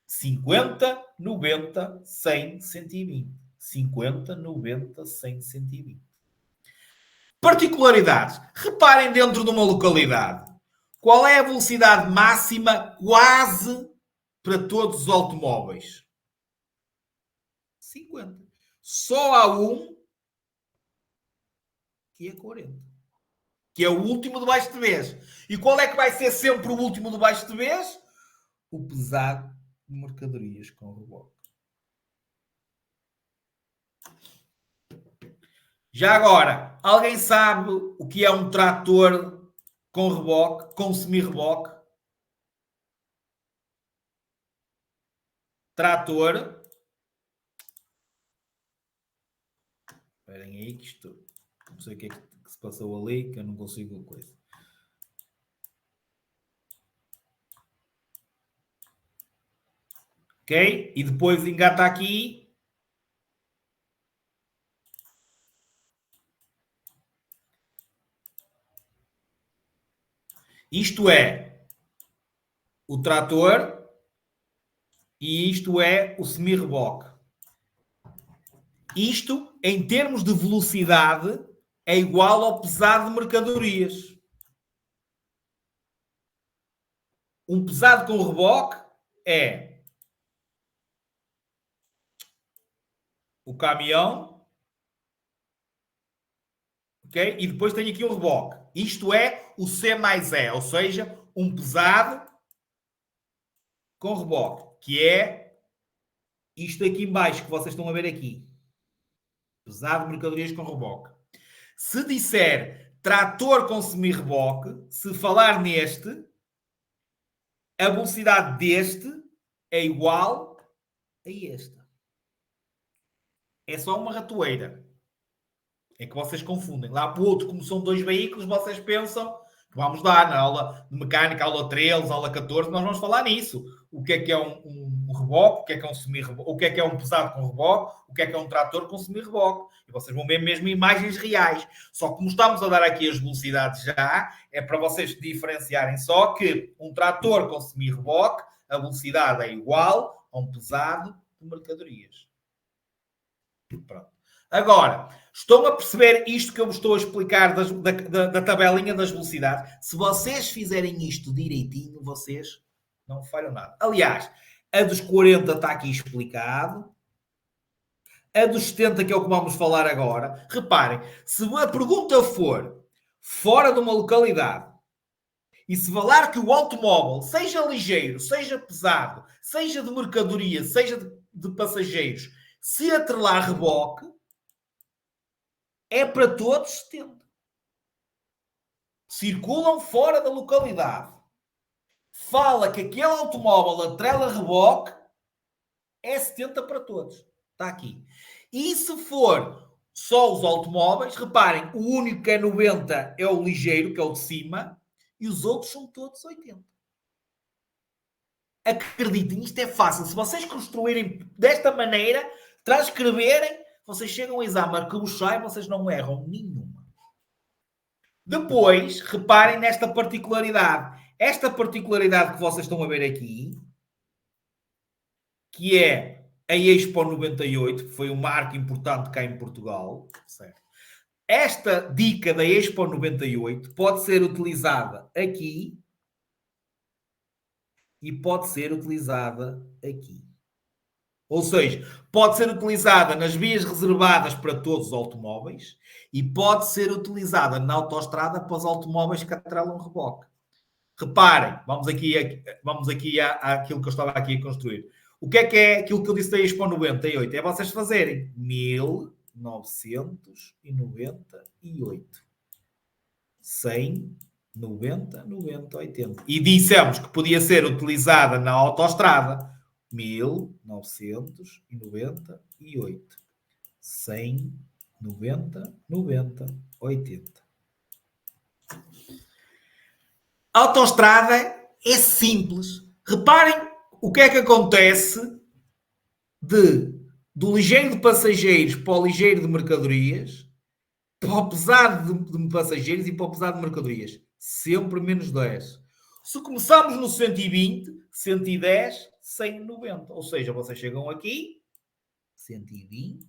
50, 90, 100, 120. 50, 90, 100, 120. Particularidades. Reparem dentro de uma localidade. Qual é a velocidade máxima quase para todos os automóveis? 50. Só há um que é 40. Que é o último debaixo de vez. E qual é que vai ser sempre o último debaixo de vez? O pesado de mercadorias com reboque. Já agora, alguém sabe o que é um trator com reboque, com semi-reboque? Trator. Esperem aí que isto... Não sei o que é que se passou ali, que eu não consigo coisa. Ok? E depois engata aqui. Isto é o trator e isto é o semi-reboque. Isto, em termos de velocidade, é igual ao pesado de mercadorias. Um pesado com reboque é o caminhão, ok? E depois tem aqui um reboque. Isto é o C mais E, ou seja, um pesado com reboque, que é isto aqui em baixo que vocês estão a ver aqui. Pesado de mercadorias com reboque. Se disser trator com semi-reboque, se falar neste, a velocidade deste é igual a esta. É só uma ratoeira. É que vocês confundem. Lá para o outro, como são dois veículos, vocês pensam que vamos dar na aula de mecânica, aula 13, aula 14, nós vamos falar nisso. O que é um reboque, o que é um semi-reboque, o que é um pesado com reboque, o que é um trator com semi-reboque. E vocês vão ver mesmo imagens reais. Só que como estamos a dar aqui as velocidades já, é para vocês diferenciarem só que um trator com semi-reboque, a velocidade é igual a um pesado de mercadorias. Pronto. Agora, estão a perceber isto que eu vos estou a explicar da tabelinha das velocidades? Se vocês fizerem isto direitinho, vocês não falham nada. Aliás, a dos 40 está aqui explicado. A dos 70, que é o que vamos falar agora. Reparem, se a pergunta for fora de uma localidade e se falar que o automóvel, seja ligeiro, seja pesado, seja de mercadoria, seja de passageiros, se atrelar reboque, é para todos 70. Circulam fora da localidade. Fala que aquele automóvel atrela reboque, é 70 para todos. Está aqui. E se for só os automóveis, reparem, o único que é 90 é o ligeiro, que é o de cima, e os outros são todos 80. Acreditem, isto é fácil. Se vocês construírem desta maneira, transcreverem, vocês chegam ao exame, arquebuchar e vocês não erram nenhuma. Depois, reparem nesta particularidade. Esta particularidade que vocês estão a ver aqui, que é a Expo 98, que foi um marco importante cá em Portugal, certo? Esta dica da Expo 98 pode ser utilizada aqui e pode ser utilizada aqui. Ou seja, pode ser utilizada nas vias reservadas para todos os automóveis e pode ser utilizada na autoestrada para os automóveis que atrelam reboque. Reparem, vamos aqui àquilo que eu estava aqui a construir. O que é aquilo que eu disse da Expo 98? É vocês fazerem 1998. 100, 90, 90, 80. E dissemos que podia ser utilizada na autoestrada. 1998. 100, 90, 90, 80. A autoestrada é simples. Reparem o que é que acontece do ligeiro de passageiros para o ligeiro de mercadorias, para o pesado de passageiros e para o pesado de mercadorias. Sempre menos 10. Se começarmos no 120, 110, 190. Ou seja, vocês chegam aqui, 120,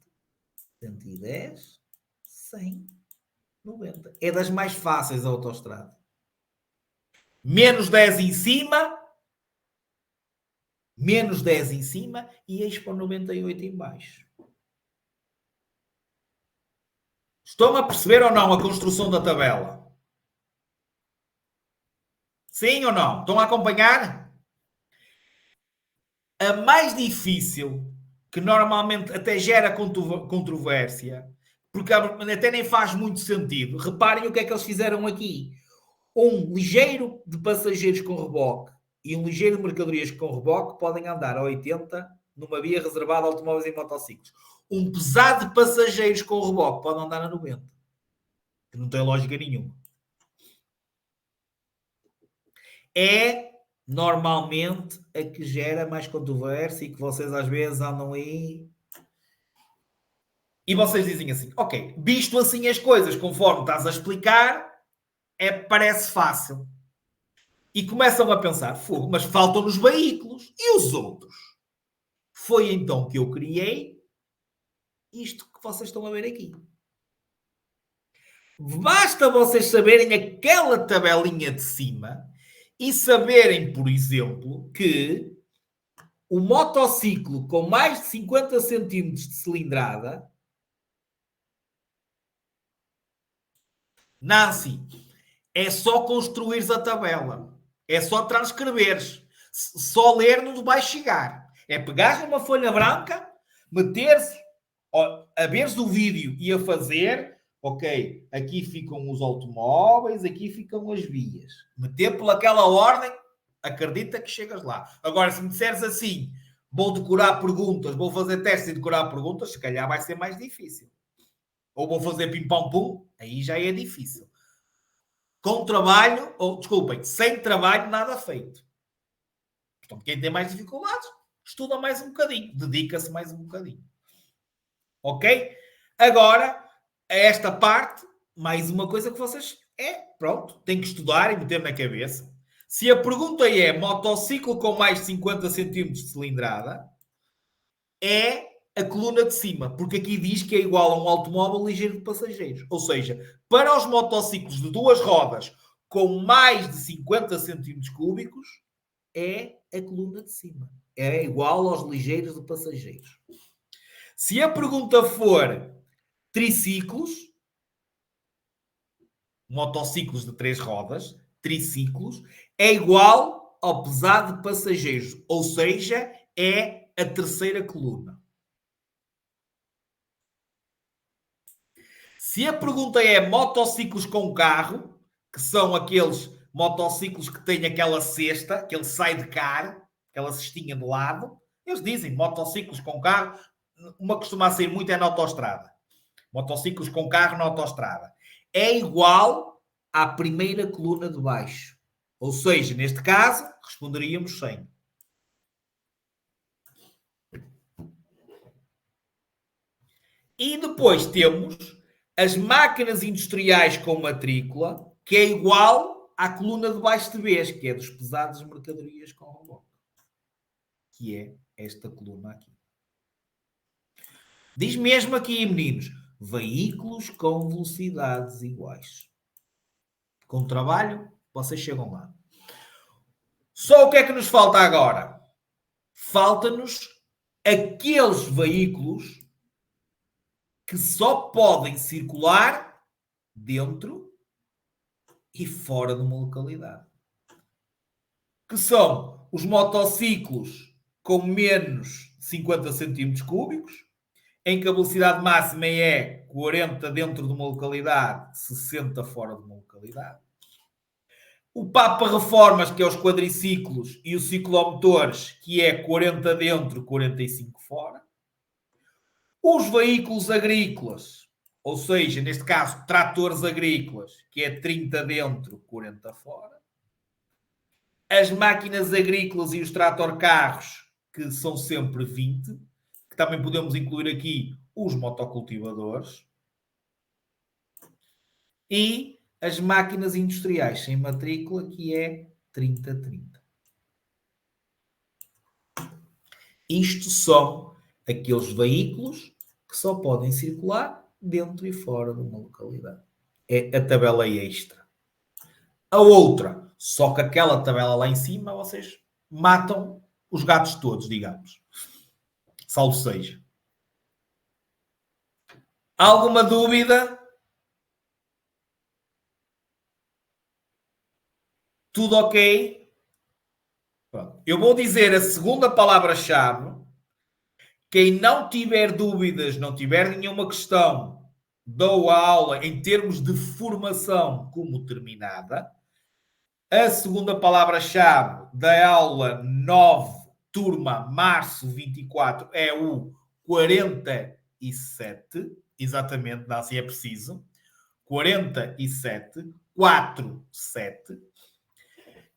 110, 190. É das mais fáceis a autoestrada. Menos 10 em cima, menos 10 em cima e Expo 98 em baixo. Estão a perceber ou não a construção da tabela? Sim ou não? Estão a acompanhar? A mais difícil, que normalmente até gera controvérsia, porque até nem faz muito sentido. Reparem o que é que eles fizeram aqui. Um ligeiro de passageiros com reboque e um ligeiro de mercadorias com reboque podem andar a 80 numa via reservada a automóveis e motociclos. Um pesado de passageiros com reboque pode andar a 90. Que não tem lógica nenhuma. É normalmente a que gera mais controvérsia e que vocês às vezes andam aí e vocês dizem assim, ok, visto assim as coisas conforme estás a explicar, parece fácil. E começam a pensar, fogo, mas faltam-nos veículos. E os outros? Foi então que eu criei isto que vocês estão a ver aqui. Basta vocês saberem aquela tabelinha de cima e saberem, por exemplo, que o motociclo com mais de 50 centímetros de cilindrada, Nancy, é só construires a tabela. É só transcreveres. Só ler não vai chegar. É pegar numa folha branca, meter-se, a veres o vídeo e a fazer, ok, aqui ficam os automóveis, aqui ficam as vias. Meter pelaquela ordem, acredita que chegas lá. Agora, se me disseres assim, vou decorar perguntas, vou fazer testes e decorar perguntas, se calhar vai ser mais difícil. Ou vou fazer pim-pam-pum, aí já é difícil. Com trabalho, ou desculpem, sem trabalho, nada feito. Portanto, quem tem mais dificuldades, estuda mais um bocadinho, dedica-se mais um bocadinho. Ok? Agora, a esta parte, mais uma coisa que vocês pronto, têm que estudar e meter na cabeça. Se a pergunta é motociclo com mais de 50 cm de cilindrada, é a coluna de cima, porque aqui diz que é igual a um automóvel ligeiro de passageiros. Ou seja, para os motociclos de duas rodas com mais de 50 centímetros cúbicos, é a coluna de cima. É igual aos ligeiros de passageiros. Se a pergunta for triciclos, motociclos de 3 rodas, triciclos, é igual ao pesado de passageiros. Ou seja, é a terceira coluna. Se a pergunta é motociclos com carro, que são aqueles motociclos que têm aquela cesta, aquele sidecar, aquela cestinha de lado, eles dizem motociclos com carro, uma costuma ser muito é na autoestrada. Motociclos com carro na autoestrada. É igual à primeira coluna de baixo. Ou seja, neste caso, responderíamos 100. E depois temos as máquinas industriais com matrícula, que é igual à coluna de baixo de vez, que é dos pesados de mercadorias com reboque. Que é esta coluna aqui. Diz mesmo aqui, meninos, veículos com velocidades iguais. Com trabalho, vocês chegam lá. Só o que é que nos falta agora? Falta-nos aqueles veículos que só podem circular dentro e fora de uma localidade. Que são os motociclos com menos de 50 centímetros cúbicos, em que a velocidade máxima é 40 dentro de uma localidade, 60 fora de uma localidade. O Papa Reformas, que é os quadriciclos, e os ciclomotores, que é 40 dentro, 45 fora. Os veículos agrícolas, ou seja, neste caso, tratores agrícolas, que é 30 dentro, 40 fora. As máquinas agrícolas e os trator-carros, que são sempre 20, que também podemos incluir aqui os motocultivadores. E as máquinas industriais sem matrícula, que é 30-30. Isto são aqueles veículos que só podem circular dentro e fora de uma localidade. É a tabela extra. A outra, só que aquela tabela lá em cima, vocês matam os gatos todos, digamos. Salvo seja. Alguma dúvida? Tudo ok? Pronto. Eu vou dizer a segunda palavra-chave. Quem não tiver dúvidas, não tiver nenhuma questão, dou a aula em termos de formação como terminada. A segunda palavra-chave da aula 9, turma, março 24, é o 47. Exatamente, não, assim é preciso. 47, 47.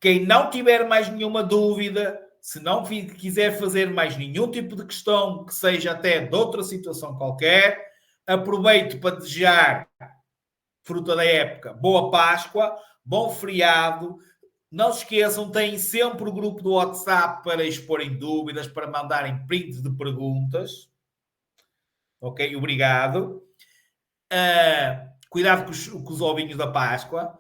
Quem não tiver mais nenhuma dúvida, se não quiser fazer mais nenhum tipo de questão, que seja até de outra situação qualquer, aproveito para desejar, fruta da época, boa Páscoa, bom feriado. Não se esqueçam, têm sempre o grupo do WhatsApp para exporem dúvidas, para mandarem prints de perguntas. Ok? Obrigado. Cuidado com os ovinhos da Páscoa.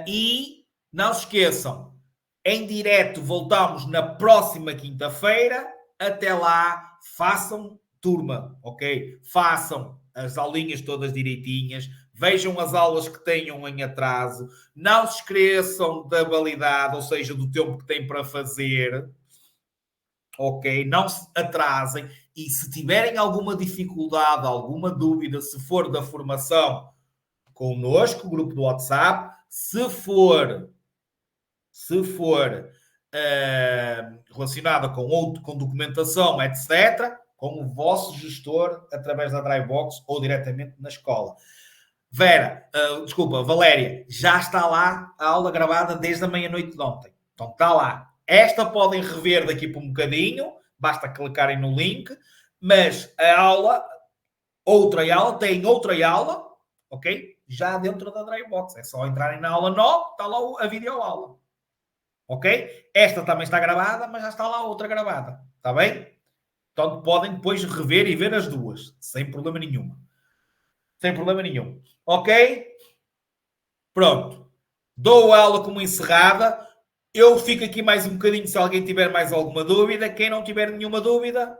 E não se esqueçam, em direto voltamos na próxima quinta-feira. Até lá, façam turma, ok? Façam as aulinhas todas direitinhas. Vejam as aulas que tenham em atraso. Não se esqueçam da validade, ou seja, do tempo que têm para fazer. Ok? Não se atrasem. E se tiverem alguma dificuldade, alguma dúvida, se for da formação, connosco, o grupo do WhatsApp. Se for relacionada com documentação, etc., com o vosso gestor através da Drybox ou diretamente na escola. Valéria, já está lá a aula gravada desde a meia-noite de ontem. Então está lá. Esta podem rever daqui por um bocadinho, basta clicarem no link, mas a aula, tem outra aula, ok? Já dentro da Drybox. É só entrarem na aula 9, está lá a videoaula. Ok? Esta também está gravada, mas já está lá outra gravada. Está bem? Portanto, podem depois rever e ver as duas, sem problema nenhum. Sem problema nenhum. Ok? Pronto. Dou a aula como encerrada. Eu fico aqui mais um bocadinho se alguém tiver mais alguma dúvida. Quem não tiver nenhuma dúvida,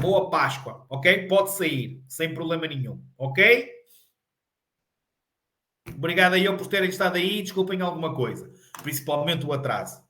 boa Páscoa. Ok? Pode sair, sem problema nenhum. Ok? Obrigado a eu por terem estado aí. Desculpem alguma coisa, principalmente o atraso.